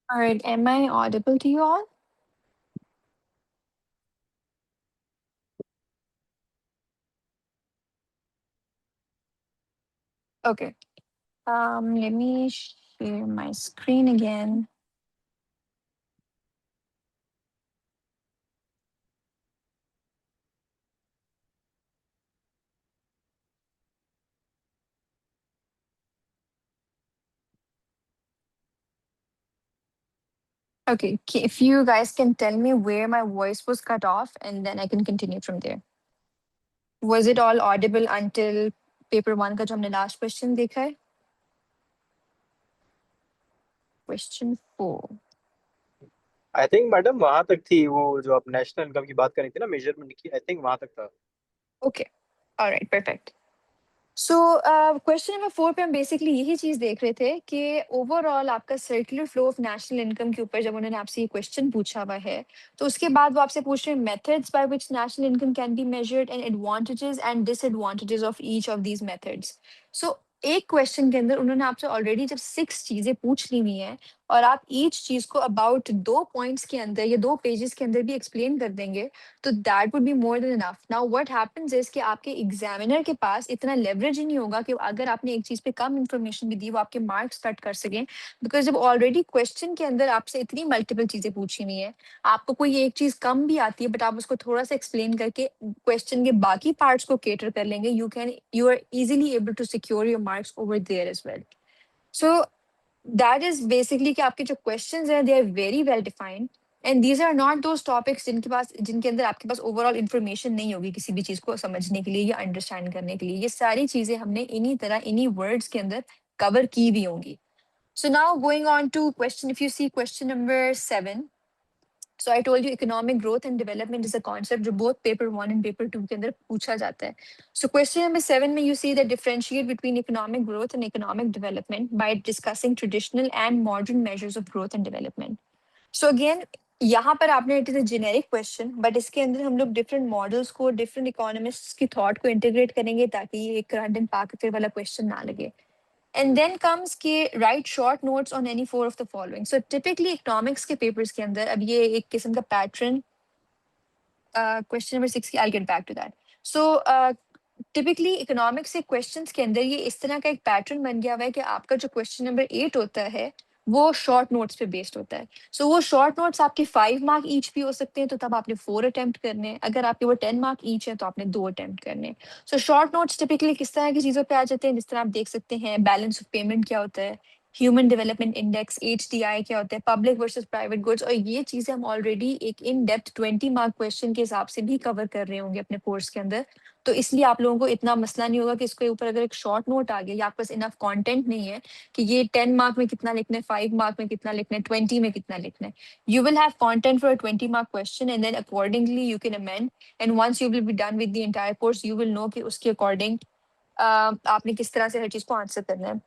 All right, am I audible to you all? Okay. Let me share my screen again. Okay, if you guys can tell me where my voice was cut off, and then I can continue from there. Was it all audible until paper one का जो हमने last question देखा है? Question 4. आई थिंक मैडम वहां तक थी, वो जो आप नेशनल इनकम की बात करी थी ना, मेजरमेंट की, आई थिंक वहां तक था। Okay. All right, perfect. So question number 4 पे हम बेसिकली यही चीज देख रहे थे कि ओवरऑल आपका circular flow of national income के ऊपर जब उन्होंने आपसे ये क्वेश्चन पूछा हुआ है, तो उसके बाद वो आपसे पूछ रहे हैं methods by which national income can be measured and advantages and disadvantages of each of these methods. So एक क्वेश्चन के अंदर उन्होंने आपसे ऑलरेडी जब 6 चीजें पूछ ली हुई हैं और आप ईच चीज को अबाउट 2 पॉइंट्स के अंदर या 2 पेजेस के अंदर भी एक्सप्लेन कर देंगे, तो that would be more than enough. Now what happens is कि आपके एग्जामिनर के पास इतना लेवरेज ही नहीं होगा कि अगर आपने एक चीज पे कम इंफॉर्मेशन भी दी वो आपके मार्क्स कट कर सकें, बिकॉज जब ऑलरेडी क्वेश्चन के अंदर आपसे इतनी मल्टीपल चीजें पूछी हुई है, आपको कोई एक चीज कम भी आती है बट आप उसको थोड़ा सा एक्सप्लेन करके क्वेश्चन के बाकी पार्ट्स को केटर कर लेंगे, you are easily able to secure your marks over there as well. So that is basically कि आपके जो क्वेश्चंस हैं they are very well defined and these are not those topics जिनके अंदर आपके पास ओवरऑल इन्फॉर्मेशन नहीं होगी किसी भी चीज को समझने के लिए या अंडरस्टैंड करने के लिए। ये सारी चीजें हमने इन्हीं तरह इन्हीं वर्ड्स के अंदर कवर की भी होंगी। So now going on to question, if you see question number 7, so I told you economic growth and development is a concept जो बोथ पेपर 1 एंड पेपर 2 के अंदर पूछा जाता है। सो क्वेश्चन नंबर 7 में you see that differentiate between economic growth and economic development bye discussing traditional and modern measures of growth and development. So again यहाँ पर आपने, it is a generic question but इसके अंदर हम लोग डिफरेंट मॉडल्स को, डिफरेंट इकोनॉमिस्ट्स की थॉट को इंटीग्रेट करेंगे ताकि ये एक करंट एंड पाक वाला क्वेश्चन ना लगे। And then comes के write short notes on any 4 of the following. So typically economics के papers के अंदर अब ये एक किस्म का pattern, क्वेश्चन नंबर 6 की, I'll get back to that. So typically economics से क्वेश्चंस के अंदर ये इस तरह का एक पैटर्न बन गया हुआ है कि आपका जो क्वेश्चन नंबर 8 होता है वो शॉर्ट नोट्स पे बेस्ड होता है। सो वो शॉर्ट नोट्स आपके 5 मार्क ईच भी हो सकते हैं, तो तब आपने 4 अटेम्प्ट करने हैं। अगर आपके वो 10 मार्क ईच है तो आपने 2 अटेम्प्ट करने हैं। सो शॉर्ट नोट्स टिपिकली किस तरह की चीज़ों पे आ जाते हैं, जिस तरह आप देख सकते हैं बैलेंस ऑफ पेमेंट क्या होता है, ह्यूमन डेवलपमेंट इंडेक्स HDI क्या होता है, पब्लिक वर्सेस प्राइवेट गुड्स, और ये चीज़ें हम ऑलरेडी एक इन डेप्थ 20 मार्क क्वेश्चन के हिसाब से भी कवर कर रहे होंगे अपने कोर्स के अंदर। तो इसलिए आप लोगों को इतना मसला नहीं होगा कि इसके ऊपर अगर एक शॉर्ट नोट आ गया या आपके पास इनफ कंटेंट नहीं है कि ये 10 मार्क में कितना लिखना है, 5 मार्क में कितना लिखना है, 20 में कितना लिखना है। You will have content for a 20 mark question and then accordingly you can amend, and once you will be done with the entire course you will know कि उसके अकॉर्डिंग आपने किस तरह से हर चीज को आंसर करना है।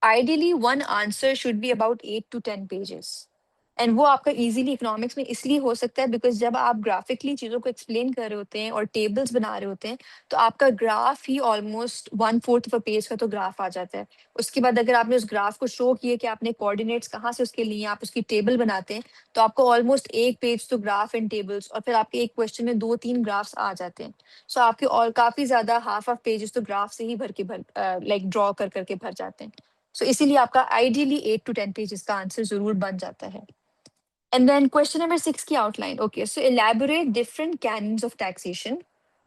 Ideally, one answer should be about 8 to 10 pages. And वो आपका इजीली इकोनॉमिक्स में इसलिए हो सकता है बिकॉज जब आप ग्राफिकली चीज़ों को एक्सप्लेन कर रहे होते हैं और टेबल्स बना रहे होते हैं, तो आपका graph he almost 1/4 of a page का तो ग्राफ आ जाता है। उसके बाद अगर आपने उस ग्राफ को शो किए कि आपने कोऑर्डिनेट्स कहाँ से उसके लिए, आप उसकी टेबल बनाते हैं, तो आपको ऑलमोस्ट एक पेज तो ग्राफ एंड टेबल्स, और फिर आपके एक क्वेश्चन में 2-3 ग्राफ्स आ जाते हैं। सो आपके और काफी ज्यादा हाफ ऑफ पेजेस तो ग्राफ से ही भर के भर लाइक ड्रॉ कर करके भर जाते हैं। सो इसीलिए आपका आइडियली 8 to 10 पेजेस का आंसर जरूर बन जाता है। And then question number 6 key outline. Okay, so elaborate different canons of taxation,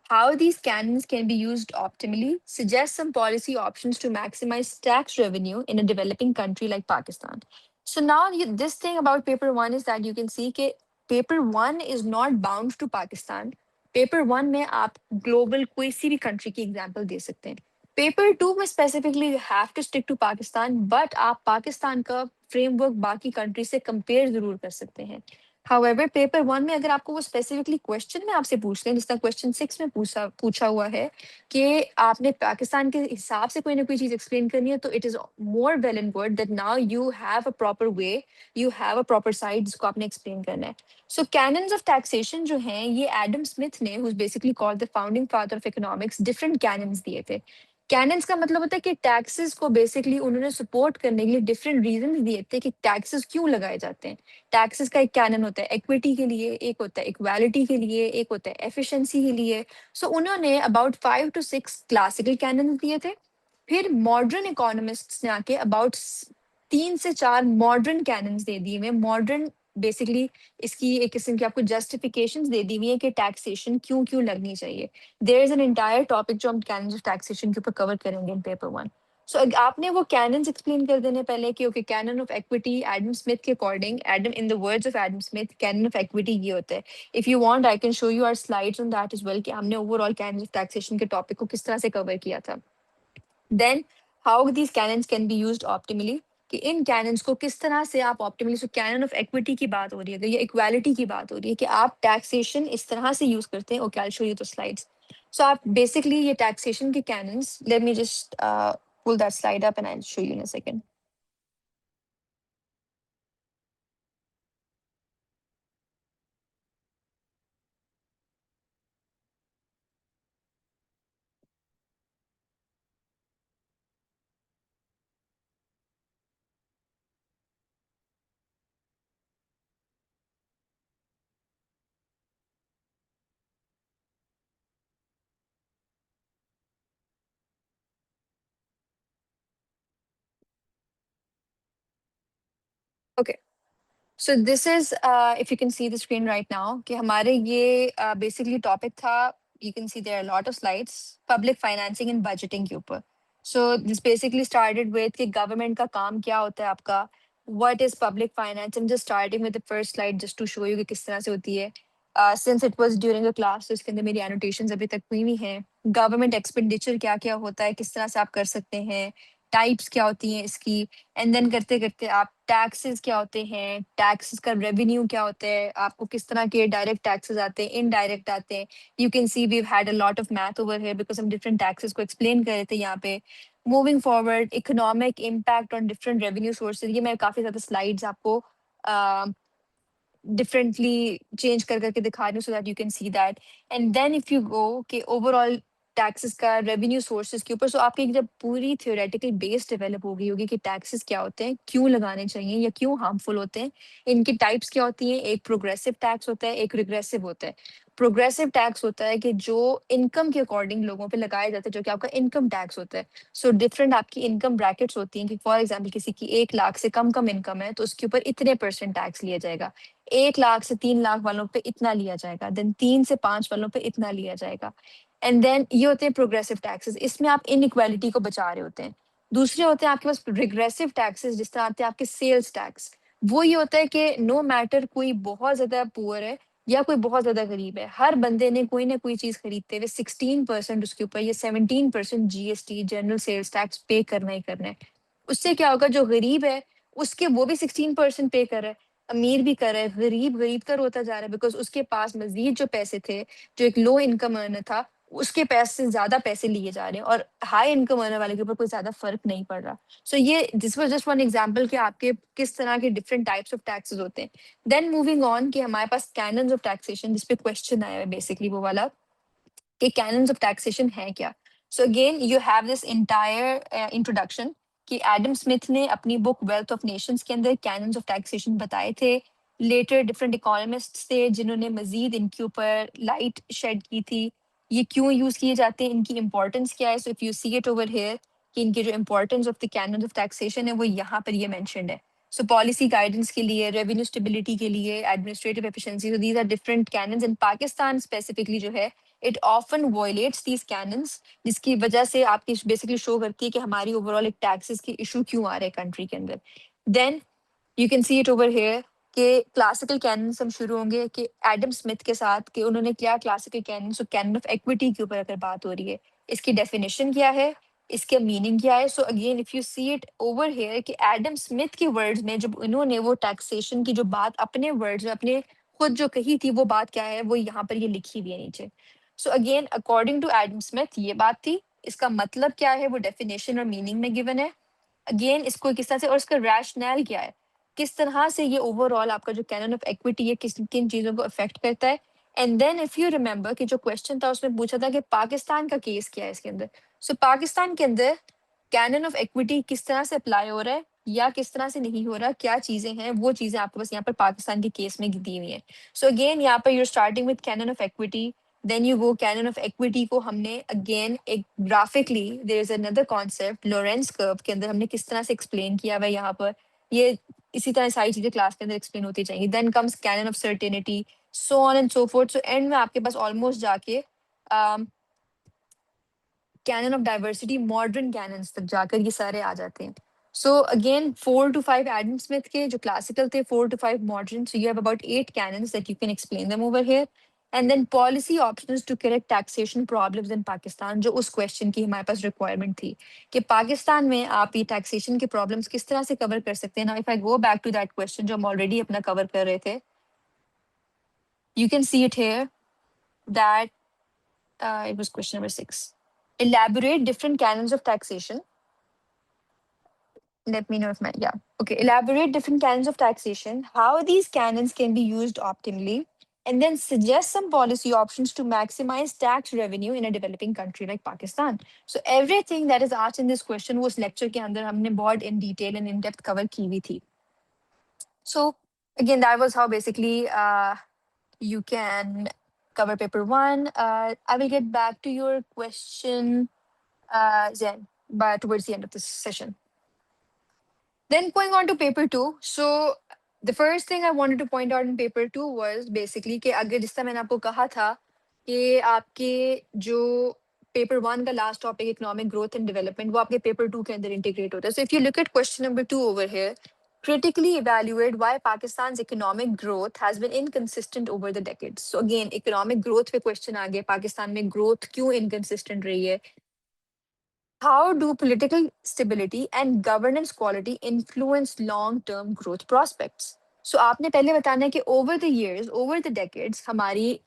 how these canons can be used optimally, suggest some policy options to maximize tax revenue in a developing country like Pakistan. So now this thing about paper one is that you can see that paper one is not bound to Pakistan. Paper one में आप global कोई सी भी country की example दे सकते हैं। पेपर टू में specifically you have to stick to Pakistan, but आप पाकिस्तान का फ्रेमवर्क बाकी कंट्री से कंपेयर जरूर कर सकते हैं। हाउएवर पेपर वन में अगर आपको वो स्पेसिफिकली क्वेश्चन में आपसे पूछते हैं, जिस तरह क्वेश्चन 6 में पूछा पूछा हुआ है कि आपने पाकिस्तान के हिसाब से कोई ना कोई चीज एक्सप्लेन करनी है, तो it is more well and good that now you have a proper way, you have a proper side जिसको आपने एक्सप्लेन करना है। सो कैनन्स ऑफ टैक्सेशन जो हैं, ये एडम स्मिथ ने, who is basically called the founding father of economics, different cannons दिए थे। कैनन्स का मतलब होता है कि टैक्सेस को बेसिकली उन्होंने सपोर्ट करने के लिए डिफरेंट रीजंस दिए थे कि टैक्सेस क्यों लगाए जाते हैं। टैक्सेस का एक कैनन होता है इक्विटी के लिए, एक होता है इक्वालिटी के लिए, एक होता है एफिशिएंसी के लिए। सो उन्होंने अबाउट 5 to 6 क्लासिकल कैनन दिए थे। फिर मॉडर्न इकोनॉमिस्ट्स ने आके अबाउट 3 से 4 मॉडर्न कैनन्स दे दिए हुए। मॉडर्न बेसिकली इसकी एक किस्म की आपको जस्टिफिकेशंस दे दी हुई है कि टैक्सेशन क्यों क्यों लगनी चाहिए। There is an entire topic जो हम कैनन्स ऑफ टैक्सेशन के ऊपर कवर करेंगे इन पेपर वन। सो आपने वो कैनन्स एक्सप्लेन कर देने पहले कि okay, canon of equity Adam Smith के according, Adam in the words of Adam Smith, canon of equity ये होता है। If you want I can show you our slides on that as well कि हमने ओवरऑल कैनन ऑफ टैक्सेशन के टॉपिक को किस तरह से कवर किया था। Then how these canons can be used optimally, कि इन कैनन्स को किस तरह से आप optimally, so cannon of equity की बात हो रही है या इक्वालिटी की बात हो रही है कि आप टैक्सेशन इस तरह से यूज करते हैं। Okay, I will show you the slides. So आप बेसिकली ये टैक्सेशन के canons, let me just pull that slide up and I'll show you in a second. Okay. So this is, if you can see the screen right now, कि हमारे ये basically topic था, you can see there are a lot of slides, public financing and budgeting के ऊपर. So this basically started with कि government का काम क्या होता है आपका, what is public finance. I'm just starting with the first slide just to show you कि किस तरह से होती है. Since it was during a class, तो इसके अंदर मेरी annotations अभी तक हुई हुई हैं. Government expenditure क्या क्या होता है, किस तरह से आप कर सकते हैं, टाइप्स क्या होती हैं इसकी, एंड देन करते करते आप टैक्सेस क्या होते हैं, टैक्सेस का रेवेन्यू क्या होता है, आपको किस तरह के डायरेक्ट टैक्सेस आते हैं, इनडायरेक्ट आते हैं। You can see we had a lot of math over here because हम डिफरेंट टैक्सेस को एक्सप्लेन कर रहे थे यहाँ पे। Moving forward, economic impact on different revenue sources, ये मैं काफी ज्यादा स्लाइड्स आपको differently change कर करके दिखा रही हूँ so that you can see that. And then if you go कि overall टैक्सेस का रेवेन्यू सोर्सेज के ऊपर, सो आपकी जब पूरी थियोरेटिकल बेस डेवलप हो गई होगी कि टैक्सेस क्या होते हैं, क्यों लगाने चाहिए या क्यों हार्मफुल होते हैं, इनकी टाइप्स क्या होती हैं, एक प्रोग्रेसिव टैक्स होता है, एक रिग्रेसिव होता है। प्रोग्रेसिव टैक्स होता है कि जो इनकम के अकॉर्डिंग लोगों पे लगाया जाता है, जो कि आपका इनकम टैक्स होता है। सो डिफरेंट आपकी इनकम ब्रैकेट्स होती हैं कि फॉर एग्जाम्पल किसी की 1 लाख से कम इनकम है तो उसके ऊपर इतने परसेंट टैक्स लिया जाएगा, 1 लाख से 3 लाख वालों पे इतना लिया जाएगा, देन 3 से 5 वालों पे इतना लिया जाएगा। एंड देन ये होते हैं प्रोग्रेसिव टैक्सेस, इसमें आप इनइक्वालिटी को बचा रहे होते हैं। दूसरे होते हैं आपके पास रिग्रेसिव टैक्सेस, जिस तरह आते हैं आपके सेल्स टैक्स। वो ये होता है कि नो मैटर कोई बहुत ज्यादा पुअर है या कोई बहुत ज्यादा गरीब है, हर बंदे ने कोई ना कोई चीज खरीदते हुए 16% उसके ऊपर, ये 17% जीएसटी जनरल सेल्स टैक्स पे करना ही करना है। उससे क्या होगा, जो गरीब है उसके वो भी 16% पे कर रहा है, अमीर भी कर रहा है, गरीब गरीब तर होता जा रहा है बिकॉज उसके पास मजीद जो पैसे थे, जो एक लो इनकम अर्नर था, उसके पैसे से ज़्यादा पैसे लिए जा रहे हैं और हाई इनकम वाले वाले के ऊपर कोई ज़्यादा फ़र्क नहीं पड़ रहा। सो ये this was just one example कि आपके किस तरह के डिफरेंट टाइप्स ऑफ टैक्सेस होते हैं। देन मूविंग ऑन कि हमारे पास कैनन्स ऑफ टैक्सेशन जिस पे क्वेश्चन आया है बेसिकली वो वाला कि कैनन्स ऑफ टैक्सेशन है क्या? So again you have this entire introduction कि एडम स्मिथ ने अपनी बुक वेल्थ ऑफ नेशंस के अंदर कैनन्स ऑफ टैक्सेशन बताए थे। लेटर डिफरेंट इकोनॉमिस्ट्स थे जिन्होंने मज़ीद इनके ऊपर लाइट शेड की थी। ये क्यों यूज़ किए जाते हैं, इनकी इम्पोर्टेंस क्या है? सो if you C it over here कि इनकी जो importance of the cannons of taxation है वो यहाँ पर ये मेंशन्ड है। सो पॉलिसी गाइडेंस के लिए, रेवेन्यू स्टेबिलिटी के लिए, administrative efficiency, so these are different canons in Pakistan specifically जो है it often violates these canons जिसकी वजह से आपकी बेसिकली शो करती है कि हमारी ओवरऑल एक टैक्सेस की इशू क्यों आ रहे हैं कंट्री के अंदर। Then you can see it over here कि क्लासिकल कैनन्स हम शुरू होंगे कि एडम स्मिथ के साथ कि उन्होंने क्या क्लासिकल कैनन्स और कैनन ऑफ इक्विटी के ऊपर अगर बात हो रही है, इसकी डेफिनेशन क्या है, इसके मीनिंग क्या है। So again if you C it over here कि एडम स्मिथ के वर्ड्स में जब उन्होंने वो टैक्सेशन की जो बात अपने वर्ड्स में अपने खुद जो कही थी वो बात क्या है वो यहाँ पर ये लिखी हुई है नीचे। So again according to Adam Smith ये बात थी, इसका मतलब क्या है वो डेफिनेशन और मीनिंग में गिवन है। अगेन इसको किस तरह से और इसका रैशनल क्या है, किस तरह से ये ओवरऑल आपका जो कैनन ऑफ इक्विटी है किस किन चीजों को अफेक्ट करता है। And then if you remember कि जो क्वेश्चन था उसमें पूछा था कि पाकिस्तान का केस क्या है इसके अंदर। सो पाकिस्तान के अंदर कैनन ऑफ इक्विटी किस तरह से अप्लाई हो रहा है या किस तरह से नहीं हो रहा, क्या चीजें हैं वो चीजें आपके पास यहाँ पर पाकिस्तान के केस में दी हुई है। सो अगेन यहाँ पर you're starting with canon of equity, then you go canon of equity को हमने अगेन एक graphically there is another concept Lorenz curve के अंदर हमने किस तरह से एक्सप्लेन किया हुआ है यहाँ पर। ये इसी तरह सारी चीजें क्लास के अंदर एक्सप्लेन होती जाएंगी। Then comes canon of certainty, so on and so forth. So end में आपके पास ऑलमोस्ट जाके canon of diversity modern canons तक जाकर ये सारे आ जाते हैं। So again 4 to 5 Adam Smith के जो क्लासिकल थे, 4 to 5 modern. So you have about 8 canons that you can explain them over here. And then policy options to correct taxation problems इन पाकिस्तान, जो उस क्वेश्चन की हमारे पास रिक्वायरमेंट थी कि पाकिस्तान में आप ये टैक्सेशन के प्रॉब्लम्स किस तरह से कवर कर सकते हैं। Now if I go back to that question जो हम ऑलरेडी अपना कवर कर रहे थे, you can see it here that it was question number 6. Elaborate different canons of taxation. Let me know if my, yeah. Okay, elaborate different canons of taxation, how these canons can be used optimally, and then suggest some policy options to maximize tax revenue in a developing country like Pakistan. So everything that is asked in this question was lecture के अंदर हमने बहुत in detail and in depth cover की हुई थी. So again, that was how basically you can cover paper 1. I will get back to your question, Zen, but towards the end of this session. Then going on to paper 2. So the first thing I wanted to point out in paper 2 was basically कि अगर जिस तरह मैंने आपको कहा था कि आपके जो पेपर 1 का last topic economic growth and development वो आपके पेपर 2 के अंदर इंटीग्रेट होता है। सो if you look at question number 2 over here, critically evaluate why Pakistan's economic growth has been inconsistent over the decades. So again, economic growth पे question आ गया, पाकिस्तान में growth क्यों inconsistent रही है? How do political stability and governance quality influence long-term growth prospects? So आपने पहले बताना है कि over the years, over the decades, हमारी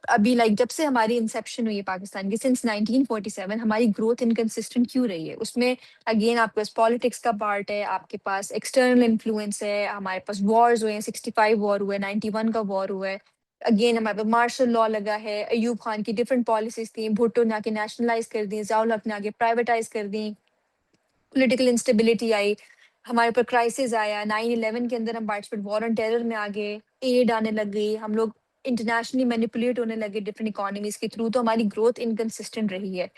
अभी लाइक जब से हमारी इंसेप्शन हुई है पाकिस्तान की सिंस 1947 हमारी ग्रोथ इनकंसिस्टेंट क्यों रही है। उसमें अगेन आपके पास पॉलिटिक्स का पार्ट है, आपके पास एक्सटर्नल इन्फ्लुएंस है, हमारे पास वॉर्स हुए हैं, 65 वॉर हुआ है, 91 का वॉर हुआ है। अगेन हमारे पास मार्शल लॉ लगा है, अयूब खान की डिफरेंट पॉलिसीज थी, भुट्टो ने आके नेशनलाइज कर दी, जियाउल हक ने आके प्राइवेटाइज कर दी, पॉलिटिकल इंस्टेबिलिटी आई, हमारे ऊपर क्राइसिस आया, 9/11 के अंदर हम पार्टिसिपेट वॉर ऑन टेरर में आ गए, एड आने लग गई, हम लोग इंटरनेशनली मैनिपुलेट होने लगे डिफरेंट इकोनॉमीज के थ्रू, तो हमारी ग्रोथ इनकंसिस्टेंट रही है।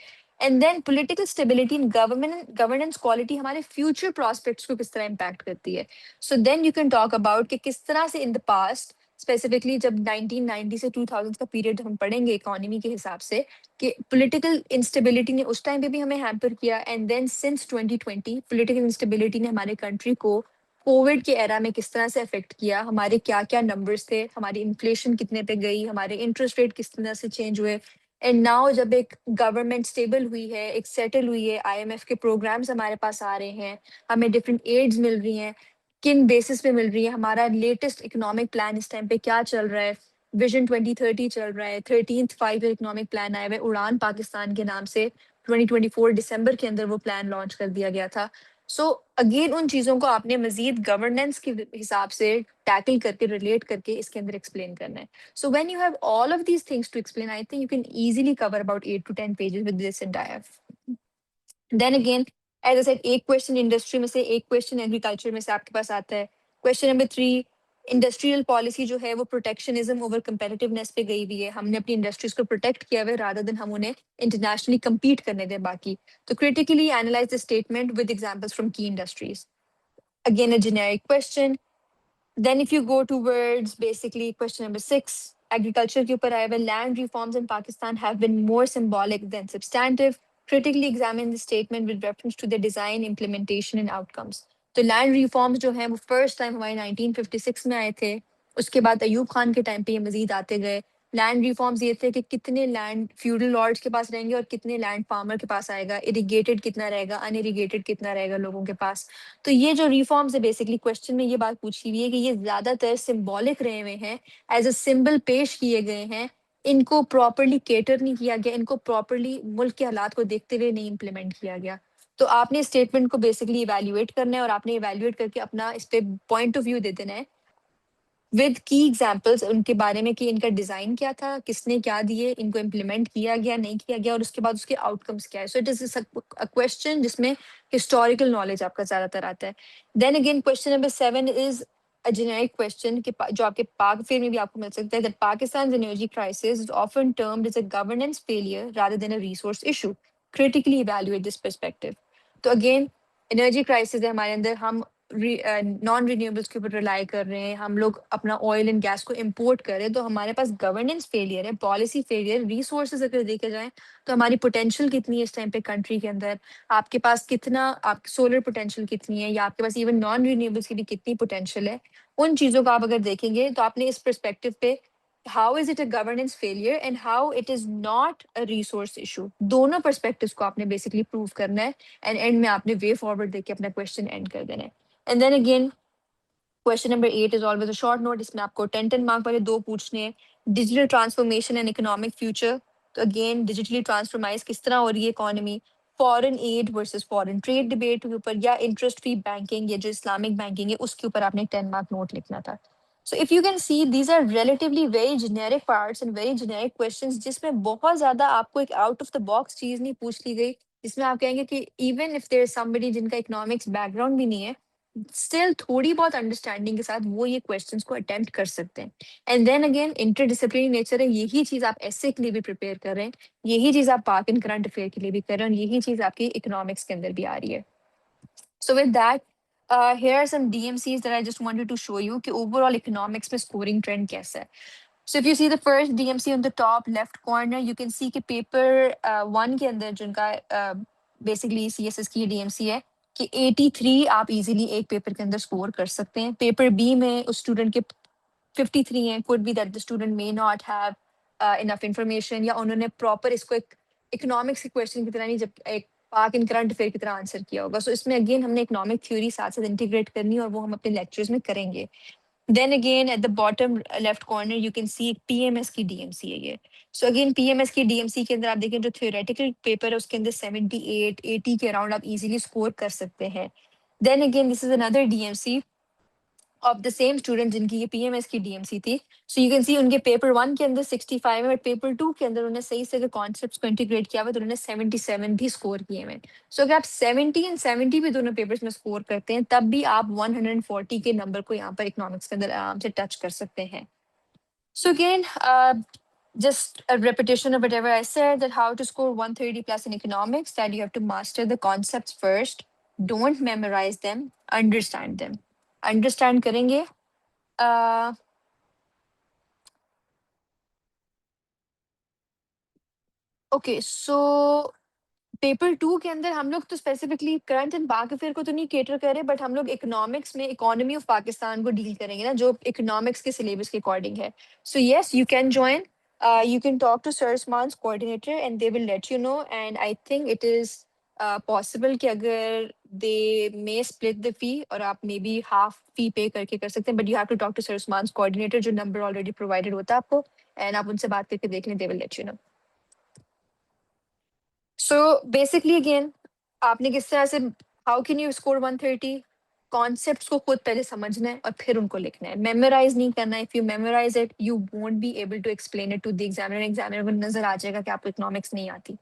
And then political stability in governance quality हमारे फ्यूचर प्रोस्पेक्ट्स को किस तरह इम्पैक्ट करती है। So then you can talk about कि किस तरह से इन द पास्ट स्पेसिफिकली जब 1990 से 2000 का पीरियड हम पढ़ेंगे इकोनॉमी के हिसाब से कि पॉलिटिकल इंस्टेबिलिटी ने उस टाइम पे भी हमें हैम्पर किया, and then since 2020 political instability ने हमारे कंट्री को कोविड के एरा में किस तरह से अफेक्ट किया, हमारे क्या क्या नंबर्स थे, हमारी इन्फ्लेशन कितने पे गई, हमारे इंटरेस्ट रेट किस तरह से चेंज हुए। एंड नाउ जब एक गवर्नमेंट स्टेबल हुई है, एक सेटल हुई है, आईएमएफ के प्रोग्राम्स हमारे पास आ रहे हैं, हमें डिफरेंट एड्स मिल रही हैं, किन बेसिस पे मिल रही है, हमारा लेटेस्ट इकोनॉमिक प्लान इस टाइम पे क्या चल रहा है, विजन 2030 चल रहा है, 13th 5 ईयर इकोनॉमिक प्लान आया हुआ है उड़ान पाकिस्तान के नाम से, 2024 दिसंबर के अंदर वो प्लान लॉन्च कर दिया गया था। सो अगेन उन चीज़ों को आपने मजीद गवर्नेंस के हिसाब से टैकल करके रिलेट करके इसके अंदर एक्सप्लेन करना है। So when you have all of these things to explain, I think you can easily cover about 8 to 10 pages with this entire. Then again as I said, एक क्वेश्चन इंडस्ट्री में से, एक क्वेश्चन एग्रीकल्चर में से आपके पास आता है। क्वेश्चन नंबर 3, इंडस्ट्रियल पॉलिसी जो है वो प्रोटेक्शनिज्म ओवर कंपेटिटिवनेस पे गई हुई है। हमने अपनी इंडस्ट्रीज को प्रोटेक्ट किया हुआ है रादर देन हम उन्हें इंटरनेशनली compete करने दें बाकी। तो critically analyse the statement with examples from key industries. Again a generic question. Then if you go towards basically question number 6, agriculture के ऊपर आया हुआ, land reforms in Pakistan have been more symbolic than substantive. Critically examine the statement with reference to the design, implementation and outcomes. तो land reforms जो हैं वो first time हमारे 1956 में आए थे। उसके बाद अयूब खान के टाइम पे ये मजीद आते गए। लैंड रिफॉर्म्स ये थे कि कितने लैंड फ्यूडल लॉर्ड्स के पास रहेंगे और कितने लैंड फार्मर के पास आएगा, इरिगेटेड कितना रहेगा, अनइरिगेटेड कितना रहेगा लोगों के पास। तो ये जो रिफॉर्म्स है बेसिकली क्वेश्चन में ये बात पूछी हुई है कि ये ज्यादातर सिंबॉलिक रहे हुए हैं, एज अ सिंबल पेश किए गए हैं। इनको प्रॉपरली केटर नहीं किया गया, इनको प्रॉपरली मुल्क के हालात को देखते हुए नहीं इम्प्लीमेंट किया गया। तो आपने स्टेटमेंट को बेसिकली इवेल्युएट करना है और आपने इवेल्युएट करके अपना इस पे पॉइंट ऑफ व्यू दे देना है विद की एग्जांपल्स उनके बारे में कि इनका डिजाइन क्या था, किसने क्या दिए, इनको इम्प्लीमेंट किया गया नहीं किया गया, और उसके बाद उसके आउटकम्स क्या है। So it is a question जिसमें हिस्टोरिकल नॉलेज आपका ज्यादातर आता है। Then again question number 7 is a generic question कि जो आपके पाक फेयर में भी आपको मिल सकता है, that Pakistan energy crisis is often termed as a governance failure rather than a resource issue. Critically evaluate this perspective. तो अगेन एनर्जी क्राइसिस है हमारे अंदर, हम नॉन रिन्यूएबल्स के ऊपर रिलाई कर रहे हैं, हम लोग अपना ऑयल एंड गैस को इंपोर्ट कर रहे हैं, तो हमारे पास गवर्नेंस फेलियर है, पॉलिसी फेलियर। रिसोर्सेज अगर देखे जाएं तो हमारी पोटेंशियल कितनी है इस टाइम पे कंट्री के अंदर, आपके पास कितना, आप सोलर पोटेंशियल कितनी है, या आपके पास इवन नॉन रिन्यूएबल्स की भी कितनी पोटेंशियल है, उन चीजों को आप अगर देखेंगे तो आपने इस परस्पेक्टिव पे how is it a governance failure and how it is not a resource issue, दोनों परस्पेक्टिव्स को आपने बेसिकली प्रूव करना है। एंड एंड में आपने वे फॉरवर्ड देके अपना क्वेश्चन एंड कर देना है। And then again question number 8 is always a short note, इसमें आपको 10 मार्क वाले दो पूछने हैं। Digital transformation and economic future. तो अगेन डिजिटली ट्रांसफॉर्माइज किस तरह हो रही है economy, foreign aid versus foreign trade debate के ऊपर, या इंटरेस्ट फ्री बैंकिंग या जो इस्लामिक बैंकिंग है उसके ऊपर आपने 10 मार्क नोट लिखना था। So if you can see these are relatively very generic parts and very generic questions, जिसमें बहुत ज्यादा आपको एक आउट ऑफ द बॉक्स चीज नहीं पूछ ली गई, जिसमें आप कहेंगे कि even if there is somebody जिनका इकोनॉमिक्स बैकग्राउंड भी नहीं है, स्टिल थोड़ी बहुत अंडरस्टैंडिंग के साथ वो ये क्वेश्चंस को अटेम्प्ट कर सकते हैं। And then again interdisciplinary nature है, यही चीज आप एसए के लिए भी प्रिपेयर कर रहे हैं, यही चीज आप पाक एंड करंट अफेयर के लिए भी कर रहे हैं, और यही चीज आपकी इकोनॉमिक्स के अंदर भी आ रही है। So with that, here are some DMCs that I just wanted to show you कि overall economics में scoring trend कैसा है। So if you see the first DMC on the top left corner, you can see कि paper 1 के अंदर जिनका basically CSS की DMC है कि 83 आप easily एक पेपर के अंदर स्कोर कर सकते हैं। पेपर बी में उस स्टूडेंट के 53 हैं, could be that the student may not have enough information, या उन्होंने प्रॉपर इसको एक इकोनॉमिक्स के क्वेश्चन की तरह नहीं, जब एक पाक इन करंट अफेयर की तरह आंसर किया होगा। सो इसमें अगेन हमने इकोनॉमिक थ्योरी साथ साथ इंटीग्रेट करनी है, और वो हम अपने लेक्चर्स में करेंगे। Then again at the bottom left corner you can see PMS की डीएमसी है ये। सो अगेन पीएमएस की डीएमसी के अंदर आप देखें जो थ्योरेटिकल पेपर है उसके अंदर 78 80 के अराउंड आप इजीली स्कोर कर सकते हैं। Then again this is another DMC of the same student जिनकी ये पीएमएस की डीएमसी थी। सो यू कैन सी उनके पेपर 1 के अंदर 65 है, बट पेपर 2 के अंदर उन्होंने सही से अगर कॉन्सेप्ट्स को इंटीग्रेट किया हुआ तो उन्होंने 77 भी स्कोर किए हुए। सो अगर आप 70 एंड 70 भी दोनों पेपर्स में स्कोर करते हैं तब भी आप 140 के नंबर को यहाँ पर इकोनॉमिक्स के अंदर आराम से टच कर सकते हैं। So again, just a repetition of whatever I said, that how to score 130 plus in economics, that you have to master the concepts first. Don't memorize them, understand them. Understand करेंगे। uh, okay, so पेपर 2 के अंदर हम लोग तो specifically current and Pak affair को तो नहीं केटर कर रहे, बट हम लोग इकोनॉमिक्स में इकोनॉमी ऑफ पाकिस्तान को डील करेंगे ना, जो इकोनॉमिक्स के सिलेबस के अकॉर्डिंग है। So yes you can join, you can talk to Sir Usman's coordinator and they will let you know, and I think it is possible कि अगर दे मे स्प्लिट द फी, और आप मे बी हाफ फी पे करके कर सकते हैं, but you have to talk to sir Usman's coordinator, जो नंबर ऑलरेडी प्रोवाइडेड होता है आपको, एंड आप उनसे बात करके देख लें, they will let you know. So basically again, आपने किस तरह से, how can you score 130, concepts को खुद पहले समझना है और फिर उनको लिखना है, मेमोराइज नहीं करना है। If you memorise it you won't be able to explain it to the examiner, examiner को नजर आ जाएगा कि आपको इकोनॉमिक्स नहीं आती।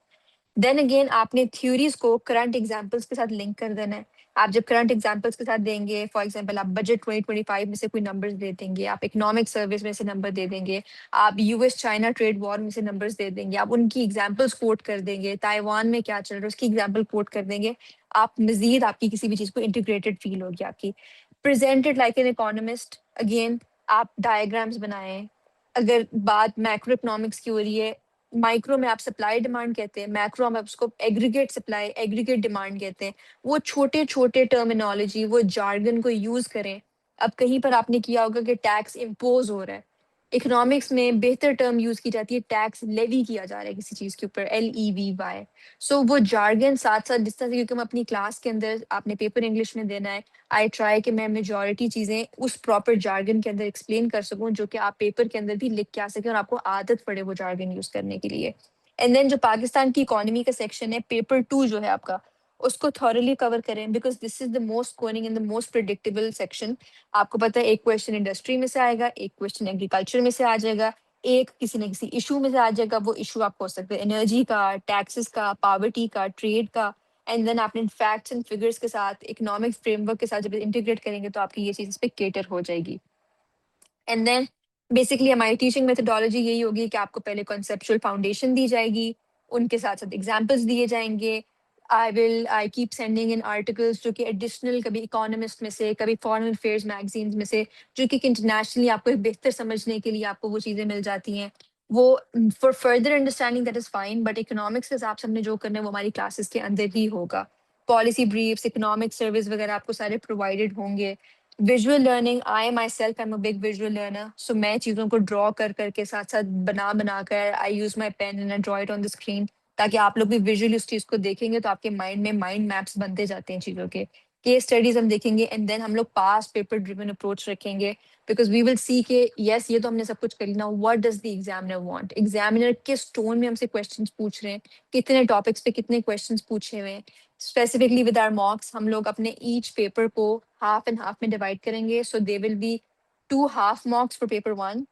देन अगेन आपने थ्योरीज को करंट एग्जांपल्स के साथ लिंक कर देना है। आप जब करंट एग्जांपल्स के साथ देंगे, फॉर एग्जांपल आप बजट 2025 में से कोई नंबर्स दे देंगे, आप इकोनॉमिक सर्विस में से नंबर दे देंगे, आप यूएस चाइना ट्रेड वॉर में से नंबर्स दे देंगे, आप उनकी एग्जांपल्स कोट कर देंगे, ताइवान में क्या चल रहा है उसकी एग्जांपल कोट कर देंगे, आप मजीद आपकी किसी भी चीज को इंटीग्रेटेड फील होगी आपकी। Presented like an economist, again आप डायग्राम्स बनाएं। अगर बात मैक्रो इकोनॉमिक्स की हो रही है, माइक्रो में आप सप्लाई डिमांड कहते हैं, मैक्रो में आप उसको एग्रीगेट सप्लाई एग्रीगेट डिमांड कहते हैं। वो छोटे छोटे टर्मिनोलॉजी, वो जार्गन को यूज करें। अब कहीं पर आपने किया होगा कि टैक्स इम्पोज हो रहा है, इकोनॉमिक्स में बेहतर टर्म यूज की जाती है, टैक्स लेवी किया जा रहा है किसी चीज के ऊपर, LEVY। सो वो जार्गन साथ साथ जिस तरह से, क्योंकि हम अपनी क्लास के अंदर आपने पेपर इंग्लिश में देना है, आई ट्राई कि मैं मेजोरिटी चीजें उस प्रॉपर जार्गन के अंदर एक्सप्लेन कर सकूं, जो कि आप पेपर के अंदर भी लिख के आ सके और आपको आदत पड़े वो जार्गन यूज करने के लिए। एंड देन जो पाकिस्तान की इकोनॉमी का सेक्शन है, पेपर 2 जो है आपका, उसको थॉरली कवर करें, because this is the most scoring and the most predictable section. आपको पता है एक क्वेश्चन इंडस्ट्री में से आएगा, एक क्वेश्चन एग्रीकल्चर में से आ जाएगा, एक किसी न किसी इशू में से आ जाएगा। वो इशू आपको हो सकता है एनर्जी का, टैक्सेस का, पावर्टी का, ट्रेड का। एंड देन आपने फैक्ट्स एंड फिगर्स के साथ, इकोनॉमिक फ्रेमवर्क के साथ जब इंटीग्रेट करेंगे तो आपकी ये चीज इस पे केटर हो जाएगी। एंड देन बेसिकली हमारी टीचिंग मेथोडोलॉजी यही होगी कि आपको पहले कॉन्सेप्चुअल फाउंडेशन दी जाएगी, उनके साथ साथ एग्जाम्पल्स दिए जाएंगे। I keep sending end articles जो कि एडिशनल, कभी इकोनॉमिस्ट में से, कभी फॉरेन अफेयर्स मैगजीन्स में से, जो कि इंटरनेशनली आपको एक बेहतर समझने के लिए आपको वो चीजें मिल जाती हैं। वो for further understanding that is fine, but economics के हिसाब से हमने जो करना है वो हमारी क्लासेस के अंदर ही होगा। पॉलिसी ब्रीफ्स, इकोनॉमिक सर्विस वगैरह आपको सारे प्रोवाइडेड होंगे। Visual learning, I myself am a big visual learner, so मैं चीज़ों को ड्रॉ कर करके साथ साथ बना कर, I use my pen and I draw it on the screen, ताकि आप लोग भी विजुअली उस चीज़ को देखेंगे तो आपके माइंड में माइंड मैप्स बनते जाते हैं चीज़ों के। केस स्टडीज हम देखेंगे एंड देन हम लोग पास पेपर ड्रिवन अप्रोच रखेंगे, बिकॉज वी विल सी के यस ये तो हमने सब कुछ कर लिया, what does the examiner want, examiner किस टोन में हमसे क्वेश्चंस पूछ रहे हैं, कितने टॉपिक्स पे कितने क्वेश्चंस पूछे हुए हैं। स्पेसिफिकली विद आर मॉक्स हम लोग अपने ईच पेपर को हाफ एंड हाफ में डिवाइड करेंगे, so they will be 2 half marks for paper 1,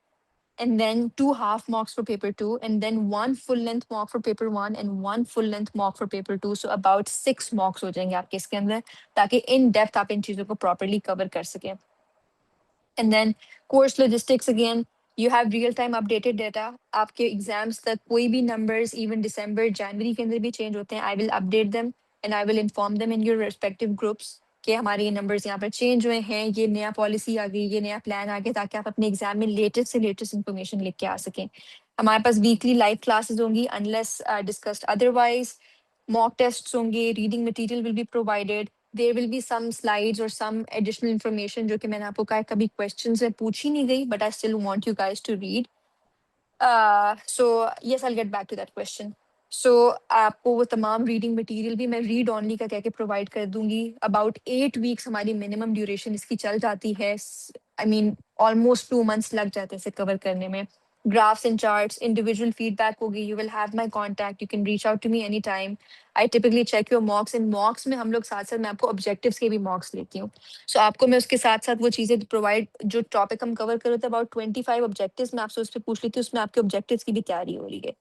and then 2 half marks for paper 2, and then 1 full length mock for paper 1 and 1 full length mock for paper 2, so about 6 mocks हो जाएंगे आपके इसके अंदर, ताकि इन डेप्थ आप इन चीजों को प्रॉपरली कवर कर सकें। And then course logistics, again you have real time updated data, आपके एग्जाम्स तक कोई भी नंबर्स इवन दिसंबर जनवरी के अंदर भी चेंज होते हैं, I will update them and I will inform them in your respective groups कि हमारे ये नंबर्स यहाँ पर चेंज हुए हैं, ये नया पॉलिसी आ गई, ये नया प्लान आ गया, ताकि आप अपने एग्जाम में लेटेस्ट से लेटेस्ट इन्फॉर्मेशन लिख के आ सकें। हमारे पास वीकली लाइव क्लासेस होंगी unless discussed otherwise, mock test होंगे, reading material will be provided, there will be some slides और सम एडिशनल इन्फॉर्मेशन जो कि मैंने आपको कहा कभी क्वेश्चन से पूछी नहीं गई, but I still want you guys to read. So yes, I get back to that question. So आपको वो तमाम रीडिंग मटेरियल भी मैं रीड ऑनली का कह के प्रोवाइड कर दूंगी। अबाउट 8 वीक्स हमारी मिनिमम ड्यूरेशन इसकी चल जाती है, आई मीन ऑलमोस्ट 2 मंथ्स लग जाते हैं इसे कवर करने में। Graphs and charts, individual feedback होगी, you will have my contact, you can reach out to me any time. I typically check your mocks, इन मॉक्स में हम लोग साथ साथ मैं आपको ऑब्जेक्टिव्स के भी मॉक्स लेती हूँ। सो आपको मैं उसके साथ साथ वो चीजें प्रोवाइड, जो टॉपिक हम कवर कर रहे थे अबाउट 25 ऑब्जेक्टिव्स, मैं आपसे उस पर पूछ लेती हूँ, उसमें आपके ऑब्जेक्टिव्स की भी तैयारी हो रही है।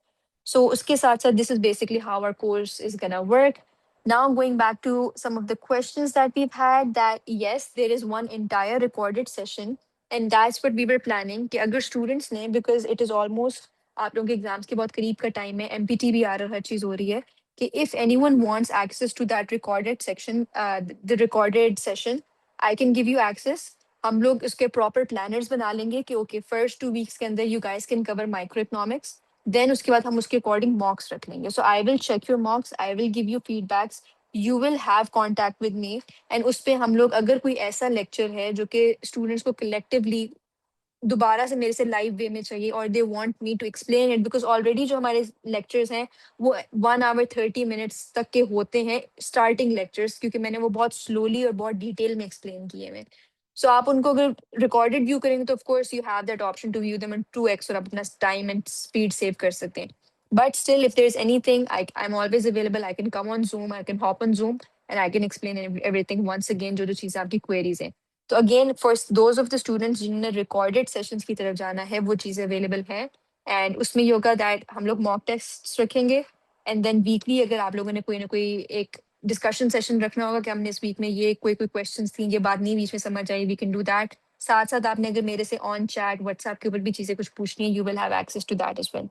सो उसके साथ साथ this is basically how our course is gonna work. Now going back to some of the questions that we've had, that yes, there is one entire recorded session, and that's what we were planning कि अगर students ने, because it is almost आप लोगों के एग्जाम्स के बहुत करीब का टाइम है, MPT भी आ रहा है, हर चीज हो रही है, कि if anyone wants access to that recorded section, the recorded session, I can give you access। हम लोग उसके प्रॉपर प्लानर्स बना लेंगे कि ओके फर्स्ट 2 वीक्स के अंदर you guys can cover microeconomics, then उसके बाद हम उसके अकॉर्डिंग मॉक्स रख लेंगे। So I will check your mocks, I will give you feedbacks, you will have contact with me, and उस पर हम लोग अगर कोई ऐसा लेक्चर है जो कि स्टूडेंट्स को कलेक्टिवली दोबारा से मेरे से लाइव वे में चाहिए और they want me to explain it, because already जो हमारे लेक्चर्स हैं वो 1 आवर 30 मिनट्स तक के होते हैं स्टार्टिंग लेक्चर्स, क्योंकि मैंने वो बहुत स्लोली और बहुत डिटेल में एक्सप्लेन किए हैं। सो आप उनको अगर रिकॉर्डेड व्यू करेंगे तो of course you have that option to view them in 2x और आप अपना टाइम एंड स्पीड सेव कर सकते हैं। But still if there is anything I am always available, I can come on Zoom, I can hop on Zoom and I can explain everything once again, जो जो चीज़ें आपकी क्वेरीज हैं। तो again for those of the students जिन्होंने रिकॉर्डेड सेशंस की तरफ जाना है वो चीज़ें अवेलेबल है। एंड उसमें योगा दैट हम लोग मॉक टेस्ट रखेंगे, एंड देन वीकली अगर आप लोगों ने कोई ना कोई एक डिस्कशन सेशन रखना होगा कि हमने इस वीक में ये कोई कोई क्वेश्चंस थी, ये बात नहीं बीच में समझ आई, वी कैन डू दैट। साथ साथ आपने अगर मेरे से ऑन चैट व्हाट्सएप के ऊपर भी चीज़ें कुछ पूछनी है, you will have access to that as well.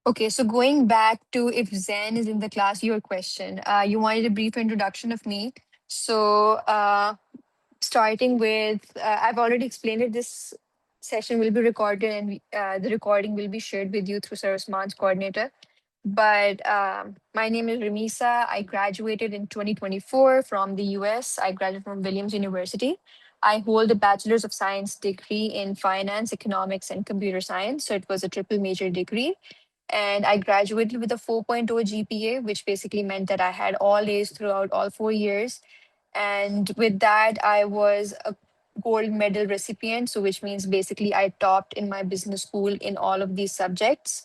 Okay, so going back to if Zen is in the class, your question, you wanted a brief introduction of me. So, starting with, I've already explained it. This session will be recorded and the recording will be shared with you through Sir Usman's coordinator. But my name is Remisa. I graduated in 2024 from the US. I graduated from Williams University. I hold a Bachelor's of Science degree in Finance, Economics, and Computer Science. So it was a triple major degree. And I graduated with a 4.0 GPA, which basically meant that I had all A's throughout all 4 years. And with that, I was a gold medal recipient. So, which means basically I topped in my business school in all of these subjects.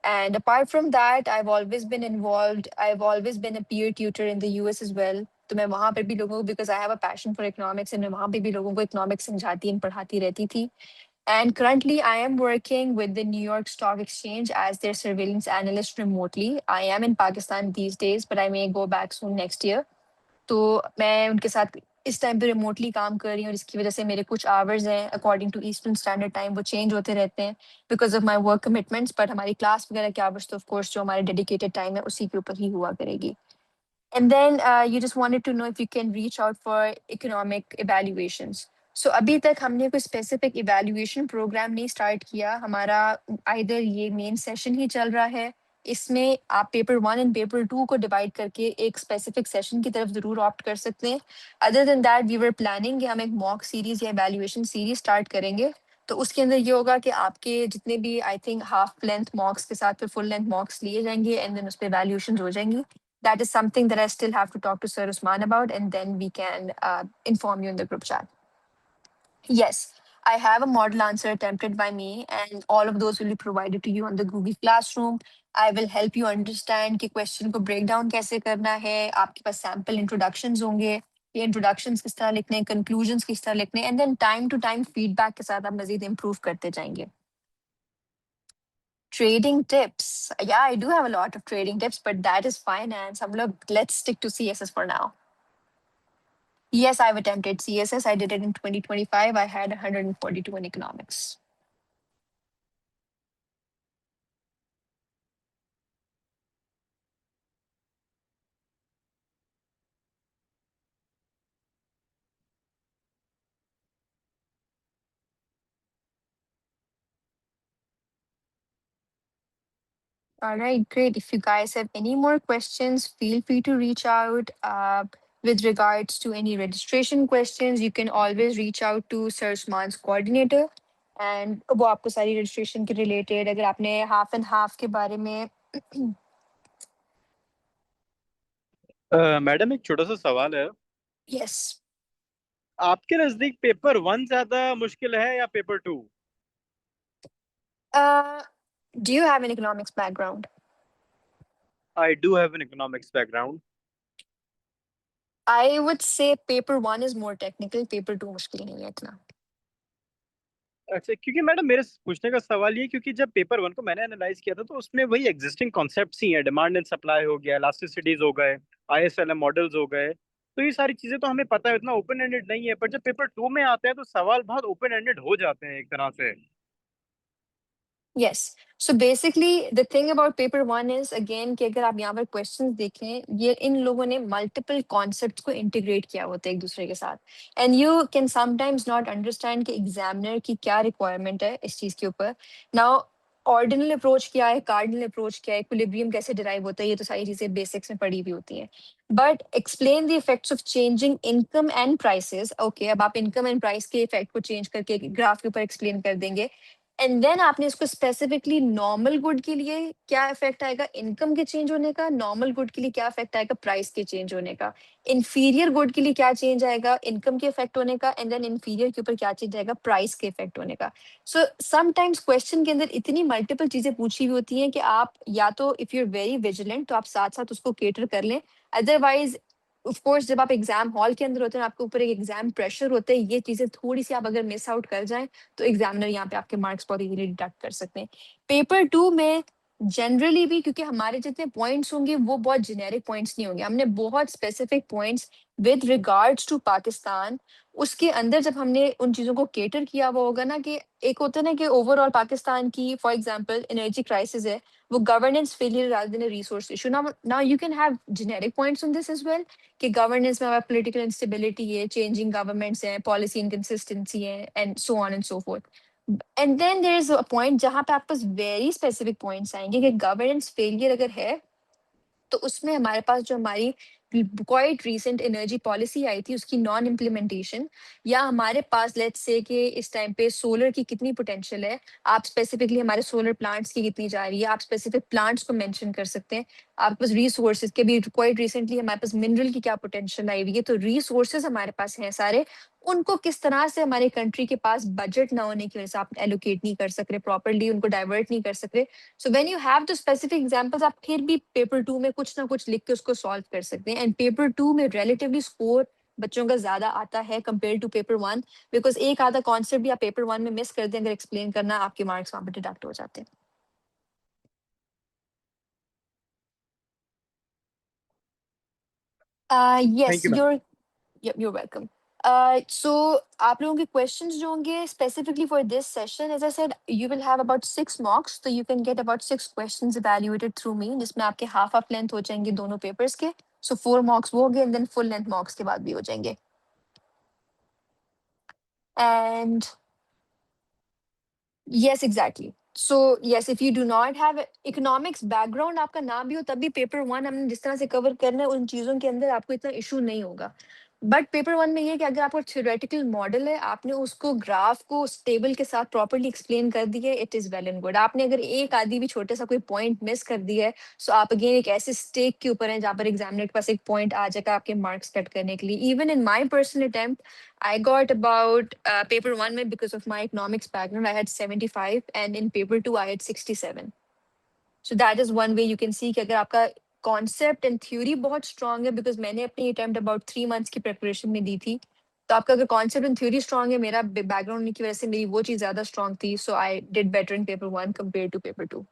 And apart from that, I've always been involved. I've always been a peer tutor in the US as well. तो मैं वहाँ पर भी लोगों को, because I have a passion for economics, and मैं वहाँ पे भी लोगों को economics समझाती and पढ़ाती रहती थी. And currently, I am working with the New York Stock Exchange as their surveillance analyst remotely. I am in Pakistan these days, but I may go back soon next year. तो मैं उनके साथ इस टाइम पे रिमोटली काम कर रही हूँ, और इसकी वजह से मेरे कुछ आवर्स हैं according to Eastern Standard Time, वो चेंज होते रहते हैं because of my work commitments. But हमारी क्लास वगैरह के आवर्स तो ऑफ कोर्स जो हमारे डेडिकेटेड टाइम है उसी के ऊपर ही हुआ करेगी। And then you just wanted to know if you can reach out for economic evaluations. So अभी तक हमने कोई specific evaluation program नहीं start किया, हमारा either ये main session ही चल रहा है, इसमें आप paper 1 and paper 2 को divide करके एक specific session की तरफ जरूर opt कर सकते हैं। Other than that, we were planning कि हम एक mock series या evaluation series start करेंगे। तो उसके अंदर ये होगा कि आपके जितने भी आई थिंक हाफ लेंथ मॉक्स के साथ फिर फुल लेंथ मॉक्स लिए जाएंगे, एंड देन उस पर वैल्यूएशन हो जाएंगी। That is something that I still have to talk to Sir Usman about, and then we can inform you in the group chat. Yes, I have a model answer attempted by me, and all of those will be provided to you on the Google Classroom. I will help you understand कि question को break down कैसे करना है, आपके पास sample introductions होंगे, ये introductions किस तरह लिखने हैं, conclusions किस तरह लिखने हैं, and then time to time feedback के साथ आप मज़ीद improve करते जाएंगे. Trading tips. Yeah, I do have a lot of trading tips, but that is finance. Let's stick to CSS for now. Yes, I've attempted CSS. I did it in 2025. I had 142 in economics. All right, great. If you guys have any more questions, feel free to reach out. With regards to any registration questions, you can always reach out to Sir Usman's coordinator. And वो आपको सारी registration के related, अगर आपने half and half के बारे में मैडम एक छोटा सा सवाल है। yes. आपके नजदीक पेपर 1 ज्यादा मुश्किल है या paper 2? Uh, do you have an economics background? I do have an economics background. I would say paper 1 is more technical, paper 2 मुश्किल नहीं है इतना. अच्छा, क्योंकि मैडम मेरे पूछने का सवाल ये, क्योंकि जब पेपर 1 को मैंने एनालाइज किया था तो उसमें वही एग्जिस्टिंग कॉन्सेप्ट्स ही हैं, डिमांड एंड सप्लाई हो गया, इलास्टिसिटीज हो गए, आईएसएलएम मॉडल्स हो गए। तो ये सारी चीजें तो हमें पता है, इतना ओपन एंडेड नहीं है। पर जब पेपर 2 में आते हैं तो सवाल बहुत ओपन एंडेड हो जाते हैं एक तरह से। Yes. So basically, the thing about paper 1 is again कि अगर आप यहाँ पर questions देखें, ये इन लोगों ने multiple concepts को integrate किया होता है एक दूसरे के साथ. And you can sometimes not understand कि examiner की क्या requirement है इस चीज के ऊपर. Now, ऑर्डिनल अप्रोच क्या है, कार्डिनल अप्रोच क्या है, इक्विलिब्रियम कैसे डिराइव होता है, ये तो सारी चीजें बेसिक्स में पढ़ी हुई होती हैं। But explain the effects of changing income and prices. Okay, अब आप इनकम एंड प्राइस के इफेक्ट को चेंज करके ग्राफ के ऊपर एक्सप्लेन कर देंगे। एंड देन आपने इसको स्पेसिफिकली नॉर्मल गुड के लिए क्या इफेक्ट आएगा इनकम के चेंज होने का, नॉर्मल गुड के लिए क्या इफेक्ट आएगा प्राइस के चेंज होने का, इंफीरियर गुड के लिए क्या चेंज आएगा इनकम के इफेक्ट होने का, एंड देन इंफीरियर के ऊपर क्या चेंज आएगा प्राइस के इफेक्ट होने का। सो समटाइम्स क्वेश्चन के अंदर इतनी मल्टीपल चीजें पूछी हुई होती हैं कि आप या तो if you are very vigilant तो आप साथ साथ उसको केटर कर लें। अदरवाइज ऑफ कोर्स जब आप एग्जाम हॉल के अंदर होते हैं आपके ऊपर एक एग्जाम प्रेशर होता है, ये चीजें थोड़ी सी आप अगर मिस आउट कर जाएं तो एग्जामिनर यहाँ पे आपके मार्क्स बहुत इजीली डिडक्ट कर सकते हैं। पेपर 2 में जनरली भी क्योंकि हमारे जितने पॉइंट्स होंगे वो बहुत जेनेरिक पॉइंट्स नहीं होंगे, हमने बहुत specific points with regards to Pakistan, उसके अंदर जब हमने उन चीजों को केटर किया हुआ होगा ना कि एक होता है ना कि ओवरऑल पाकिस्तान की फॉर एग्जांपल एनर्जी क्राइसिस है, वो governance failure rather than resource issue. Now you can have generic points on this as well कि गवर्नेंस में हमारा पॉलिटिकल इंस्टेबिलिटी है, चेंजिंग गवर्नमेंट्स हैं, पॉलिसी इनकंसिस्टेंसी है and so on and so forth. And then there is a point जहां पे आपके पास वेरी स्पेसिफिक पॉइंट्स आएंगे कि गवर्नेंस फेलियर अगर है तो उसमें हमारे पास जो हमारी क्वाइट रीसेंट एनर्जी पॉलिसी आई थी उसकी नॉन इम्प्लीमेंटेशन, या हमारे पास लेट्स से कि इस टाइम पे सोलर की कितनी पोटेंशियल है, आप स्पेसिफिकली हमारे सोलर प्लांट्स की कितनी जा रही है, आप स्पेसिफिक प्लांट्स को मेंशन कर सकते हैं। आपके पास रिसोर्सेज के भी क्वाइट रिसेंटली हमारे पास मिनरल की क्या पोटेंशियल आई हुई है, तो रिसोर्सेज हमारे पास हैं सारे, उनको किस तरह से हमारे कंट्री के पास बजट ना होने की वजह से आप एलोकेट नहीं कर सक रहे प्रॉपरली, उनको डाइवर्ट नहीं कर सक रहे। So when you have the specific examples आप फिर भी पेपर 2 में कुछ ना कुछ लिख के उसको सॉल्व कर सकते हैं। एंड पेपर 2 में रिलेटिवली स्कोर बच्चों का ज्यादा आता है कंपेयर टू पेपर 1, बिकॉज एक आधा कॉन्सेप्ट भी आप पेपर 1 में मिस कर दें अगर एक्सप्लेन करना, आपके मार्क्स वहां पर डिडक्ट हो जाते हैं। Thank yes you ma'am. Your you're welcome. So आप लोगों के questions जो होंगे specifically for this session, as I said, you will have about 6 mocks, so you can get about 6 questions evaluated through me, जिसमें आपके half length हो जाएंगे दोनों papers के, so 4 mocks वो हो गए, and then full length mocks के बाद भी हो जाएंगे। And yes, exactly. So yes, if you do not have economics background आपका ना भी हो तब भी पेपर 1 हमने जिस तरह से कवर करना है उन चीजों के अंदर आपको इतना इशू नहीं होगा। बट पेपर 1 में ये है कि अगर आपको थ्योरेटिकल मॉडल है, आपने उसको ग्राफ को टेबल के साथ प्रॉपर्ली एक्सप्लेन कर दिया है, it is well and good. आपने अगर एक आदि भी छोटा सा कोई पॉइंट मिस कर दिया है, सो आप अगेन एक ऐसे स्टेक के ऊपर हैं जहाँ पर एग्जामिनर के पास एक पॉइंट आ जाएगा आपके मार्क्स कट करने के लिए। Even in my personal attempt I got about paper 1 mein because of my economics background. I had 75, and in paper 2 I had 67. So that is one way you can see कि अगर आपका concept and theory बहुत strong है, because मैंने अपनी attempt about 3 months की preparation में दी थी, तो आपका अगर concept and theory strong है, मेरा background होने की वजह से मेरी वो चीज़ ज़्यादा strong थी, so I did better in paper 1 compared to paper 2.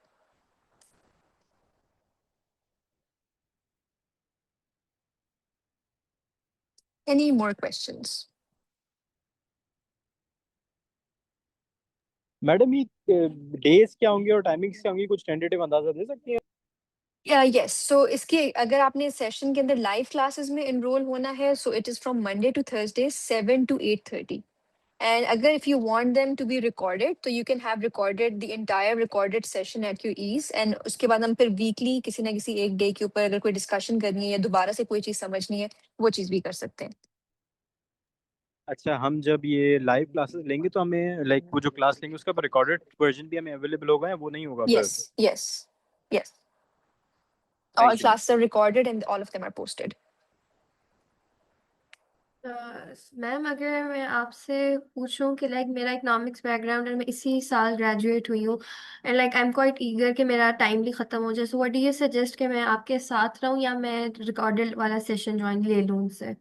Any more questions? Madam ये डेज क्या होंगे और टाइमिंग्स क्या होंगी, कुछ टेंटेटिव अंदाजा दे सकती हैं? यस, सो इसके अगर आपने सेशन के अंदर लाइव क्लासेस में एनरोल होना है, so it is from Monday to Thursday 7 to 8:30. And again, if you want them to be recorded, so you can have recorded the entire recorded session at your ease. And उसके बाद हम फिर weekly किसी ना किसी एक डे के ऊपर अगर कोई डिस्कशन करनी है या दोबारा से कोई चीज समझनी है, वो चीज भी कर सकते हैं। अच्छा, हम जब ये लाइव क्लासेस लेंगे तो हमें लाइक वो जो क्लास लेंगे उसका रिकॉर्डेड वर्जन भी हमें अवेलेबल होगा या वो नहीं होगा फिर? Yes, yes, yes. All thank you ma'am. classes are recorded and all of them are posted. Ma'am अगर मैं आपसे पूछूं कि लाइक मेरा इकोनॉमिक्स बैकग्राउंड है, मैं इसी साल ग्रेजुएट हुई हूँ, and like I am quite eager कि मेरा टाइमली ख़त्म हो जाए, so what do you suggest कि मैं आपके साथ रहूं या मैं रिकॉर्डेड वाला सेशन ज्वाइन ले लूं उनसे?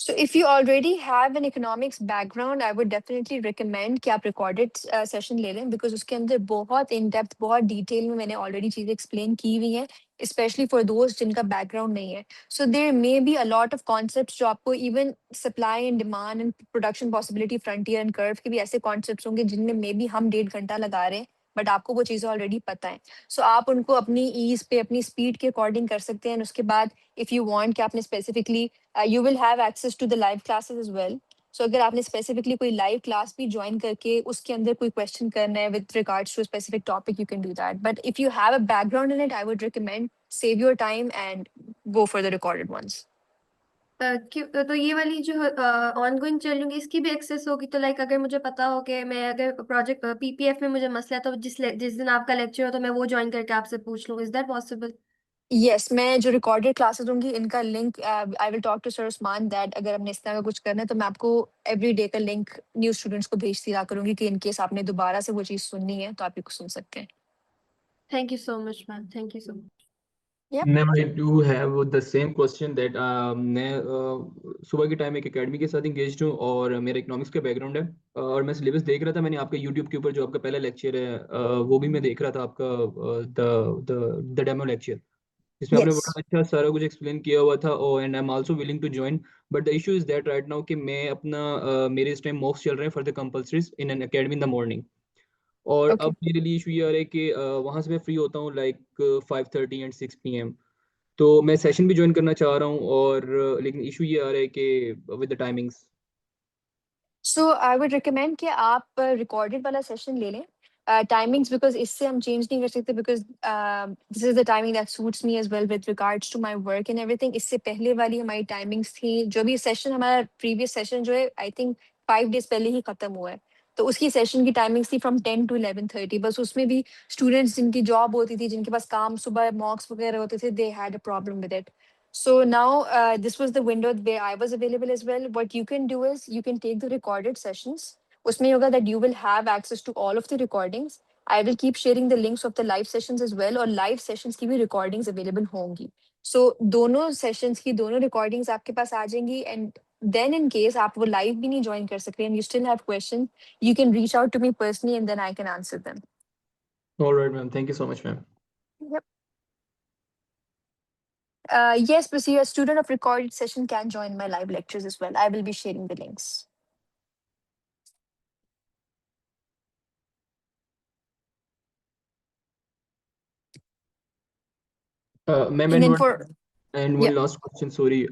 So if you already have an economics background, I would definitely recommend कि आप recorded session ले लें, because उसके अंदर बहुत in depth, बहुत detail में मैंने already चीजें explain की हुई हैं, especially for those जिनका background नहीं है. So there may be a lot of concepts जो आपको even supply and demand and production possibility frontier and curve के भी ऐसे concepts होंगे जिनमें maybe हम 1.5 घंटा लगा रहे हैं, बट आपको वो चीजें ऑलरेडी पता है। सो आप उनको अपनी ईज पे अपनी स्पीड के अकॉर्डिंग कर सकते हैं। उसके बाद इफ यू वांट कि आपने specifically you will have access to the live classes as well. सो अगर आपने स्पेसिफिकली कोई लाइव क्लास भी ज्वाइन करके उसके अंदर कोई क्वेश्चन करना है with regards to specific topic, you can do that, but if you have a background in it, I would recommend save your time and go for the recorded ones. तो ये वाली जो ऑनगोइंग चल रही होगी इसकी भी एक्सेस होगी, तो लाइक अगर मुझे पता हो कि मैं अगर प्रोजेक्ट पीपीएफ में मुझे मसला है तो जिस दिन आपका लेक्चर हो तो मैं वो ज्वाइन करके आपसे पूछ लूँ, इज दैट पॉसिबल? यस, मैं जो रिकॉर्डेड क्लासेस होंगी इनका link I will talk to sir Usman that अगर हमने इस तरह का कुछ करना है तो मैं आपको एवरी डे का लिंक न्यू स्टूडेंट्स को भेजती रहा करूंगी कि इन केस आपने दोबारा से वो चीज़ सुननी है तो आप ये सुन सकते हैं. Thank you so much ma'am, thank you so much. Yep. Ma'am, I do have the same question that मैं सुबह के टाइम एक एकेडमी के साथ इंगेज हूँ और मेरा इकोनॉमिक्स का बैकग्राउंड है और मैं सिलेबस देख रहा था, मैंने आपका यूट्यूब के ऊपर जो आपका पहला लेक्चर है वो भी मैं देख रहा था आपका द डेमो लेक्चर, जिसमें आपने बड़ा Yes. अच्छा सारा कुछ एक्सप्लेन किया हुआ था और and I am also willing to join, but the issue is that right now कि मैं अपना मेरे इस टाइम मॉक्स चल रहे हैं for the compulsories in an academy in the morning और Okay. अब मेरे लिए इशू ये आ रहा है कि वहाँ से मैं फ्री होता हूँ लाइक 5:30 एंड 6 p.m. तो मैं सेशन भी ज्वाइन करना चाह रहा हूँ और लेकिन इशू ये आ रहा है कि with the timings. So I would recommend कि आप रिकॉर्डेड वाला सेशन ले लें. टाइमिंग्स बिकॉज इससे हम चेंज नहीं कर सकते because this is the timing that suits me as well with regards to my work and everything. इससे पहले वाली हमारी टाइमिंग्स थी, जो भी सेशन हमारा प्रीवियस सेशन जो है आई थिंक 5 days पहले ही खत्म हुआ है, तो उसकी सेशन की टाइमिंग्स थी फ्रॉम 10 to 11:30. बस उसमें भी स्टूडेंट्स जिनकी जॉब होती थी, जिनके पास काम सुबह मॉक्स वगैरह होते थे, they had a problem with it. So now this was the window where I was available as well. What you can do is you can take the recorded sessions. Usme yoga that you will have access to all of the recordings. I will keep sharing the links of the live sessions as well, or live sessions की भी recordings available होंगी. So दोनों sessions की दोनों recordings आपके पास आ जाएंगी, and then in case आप वो live भी नहीं join कर सकते and you still have questions, you can reach out to me personally and then I can answer them. Alright ma'am, thank you so much ma'am. Yep. Yes, but see, a student of recorded session can join my live lectures as well. I will be sharing the links. Ma'am, And then for, and yeah. one last question, sorry.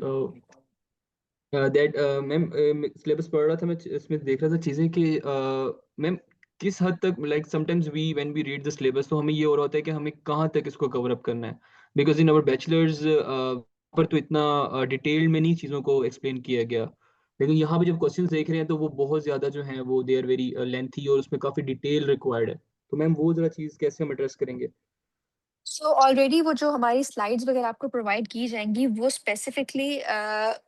That ma'am syllabus पढ़ रहा था मैं, इसमें देख रहा था चीज़ें कि मैम किस हद तक like sometimes we when we read the syllabus तो हमें ये हो रहा होता है कि हमें कहाँ तक इसको कवर अप करना है, बिकॉज इन आवर बैचलर्स पर तो इतना डिटेल में नहीं चीज़ों को एक्सप्लेन किया गया, लेकिन यहाँ पे जब क्वेश्चंस देख रहे हैं तो वो बहुत ज़्यादा जो हैं वो दे आर वेरी लेंथी और उसमें काफ़ी डिटेल रिक्वायर्ड है, तो मैम वो ज़रा चीज़ कैसे हम एड्रेस करेंगे? सो ऑलरेडी वो जो हमारी स्लाइड्स वगैरह आपको प्रोवाइड की जाएंगी वो स्पेसिफिकली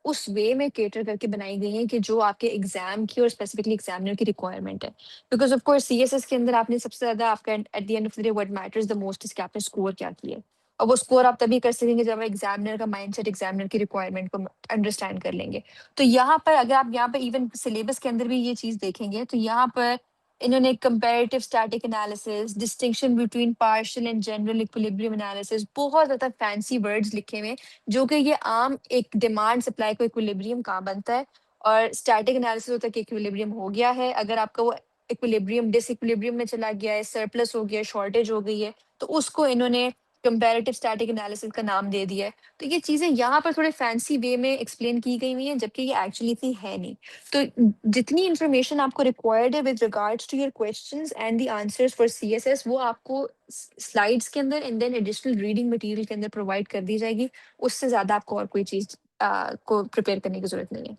उस वे में केटर करके बनाई गई हैं कि जो आपके एग्जाम की और स्पेसिफिकली एग्जामिनर की रिक्वायरमेंट है. बिकॉज ऑफ कोर्स सीएसएस के अंदर आपने सबसे ज्यादा आपका at the end of the day what matters the most is कि आपने स्कोर क्या किया है, और वो स्कोर आप तभी कर सकेंगे जब एग्जामिनर का माइंडसेट एग्जामिनर की रिक्वायरमेंट को अंडरस्टैंड कर लेंगे. तो यहाँ पर अगर आप यहाँ पर इवन सिलेबस के अंदर भी ये चीज देखेंगे तो यहाँ पर इन्होंने comparative static analysis, distinction between partial and general equilibrium analysis, बहुत ज्यादा फैंसी वर्ड्स लिखे हुए हैं जो कि ये आम एक डिमांड सप्लाई को इक्विलिब्रियम कहाँ बनता है और स्टैटिक एनालिसिस होता है कि इक्विलिब्रियम हो गया है, अगर आपका वो इक्विलिब्रियम डिसइक्विलिब्रियम में चला गया है, सरप्लस हो गया, शॉर्टेज हो गई है, तो उसको इन्होंने कंपैरेटिव स्टैटिक एनालिसिस का नाम दे दिया है. तो ये चीजें यहाँ पर थोड़े फैंसी वे में एक्सप्लेन की गई हुई हैं जबकि ये एक्चुअली इतनी है नहीं. तो जितनी इंफॉर्मेशन आपको रिक्वायर्ड है with regards to your questions and the answers for CSS वो आपको स्लाइड्स के अंदर and then additional reading material के अंदर प्रोवाइड कर दी जाएगी. उससे ज्यादा आपको और कोई चीज को प्रिपेयर करने की जरूरत नहीं है.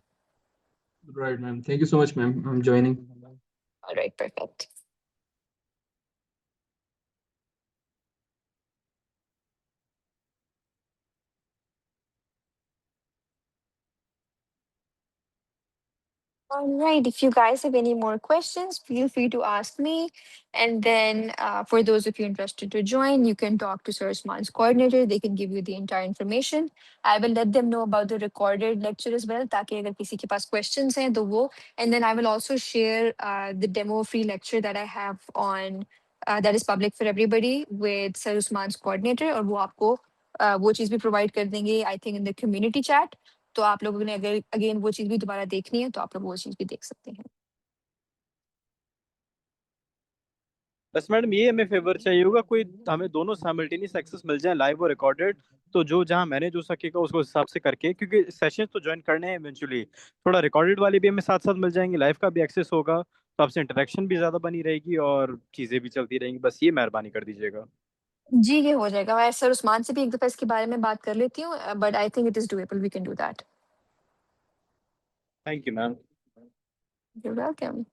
Right ma'am, thank you so much ma'am, I am joining. Alright, perfect. All right. If you guys have any more questions, feel free to ask me. And then for those of you interested to join, you can talk to Sir Usman's coordinator. They can give you the entire information. I will let them know about the recorded lecture as well. ताकि अगर किसी के पास questions हैं तो वो. And then I will also share the demo free lecture that I have on that is public for everybody with Sir Usman's coordinator. और वो आपको वो चीज़ भी provide कर देंगे I think in the community chat. तो आप लोगों ने अगर अगेन वो चीज़ भी दोबारा देखनी है तो आप लोग वो चीज़ भी देख सकते हैं. बस मैडम ये हमें फेवर चाहिए होगा, कोई हमें दोनों साइमल्टेनियस एक्सेस मिल जाए, लाइव और रिकॉर्डेड। तो जो जहाँ मैनेज हो सकेगा उसको हिसाब से करके, क्योंकि सेशंस तो ज्वाइन करने हैं इवेंचुअली, थोड़ा रिकॉर्डेड वाले भी हमें साथ साथ मिल जाएंगे, लाइव का भी एक्सेस होगा, तो आपसे इंटरेक्शन भी ज्यादा बनी रहेगी और चीजें भी चलती रहेंगी। बस ये मेहरबानी कर दीजिएगा। जी ये हो जाएगा। मैं सर उस्मान से भी एक दफा इसके बारे में बात कर लेती हूँ, but I think it is doable, we can do that. Thank you ma'am. You welcome.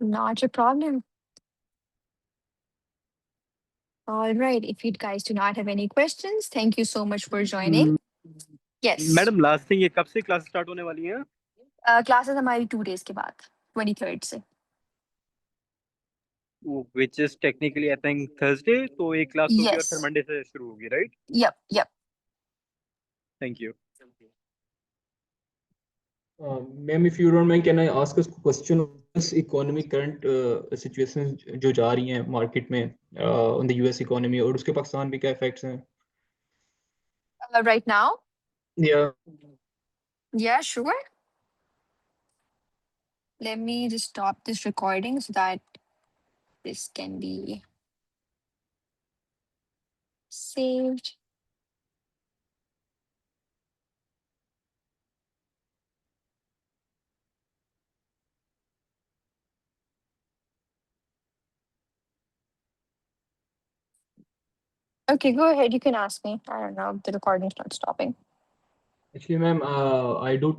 Not a problem. All right. If you guys do not have any questions, thank you so much for joining. Yes. Madam last thing, ये कब से क्लास स्टार्ट होने वाली है? क्लासेस हमारी 2 days के बाद 23rd से। Which is technically I think Thursday, तो एक क्लास होगी और Yes. फिर मंडे से शुरू होगी, right? Yep. Thank you. Ma'am, if you don't mind, can I ask a question on this economy current situation जो जा रही हैं market में on the US economy, और उसके पाकिस्तान पे क्या effects हैं? Right now? Yeah. Yeah, sure. Let me just stop this recording so that this can be saved. Okay, go ahead. You can ask me. I don't know. The recording's not stopping. Actually, ma'am, I do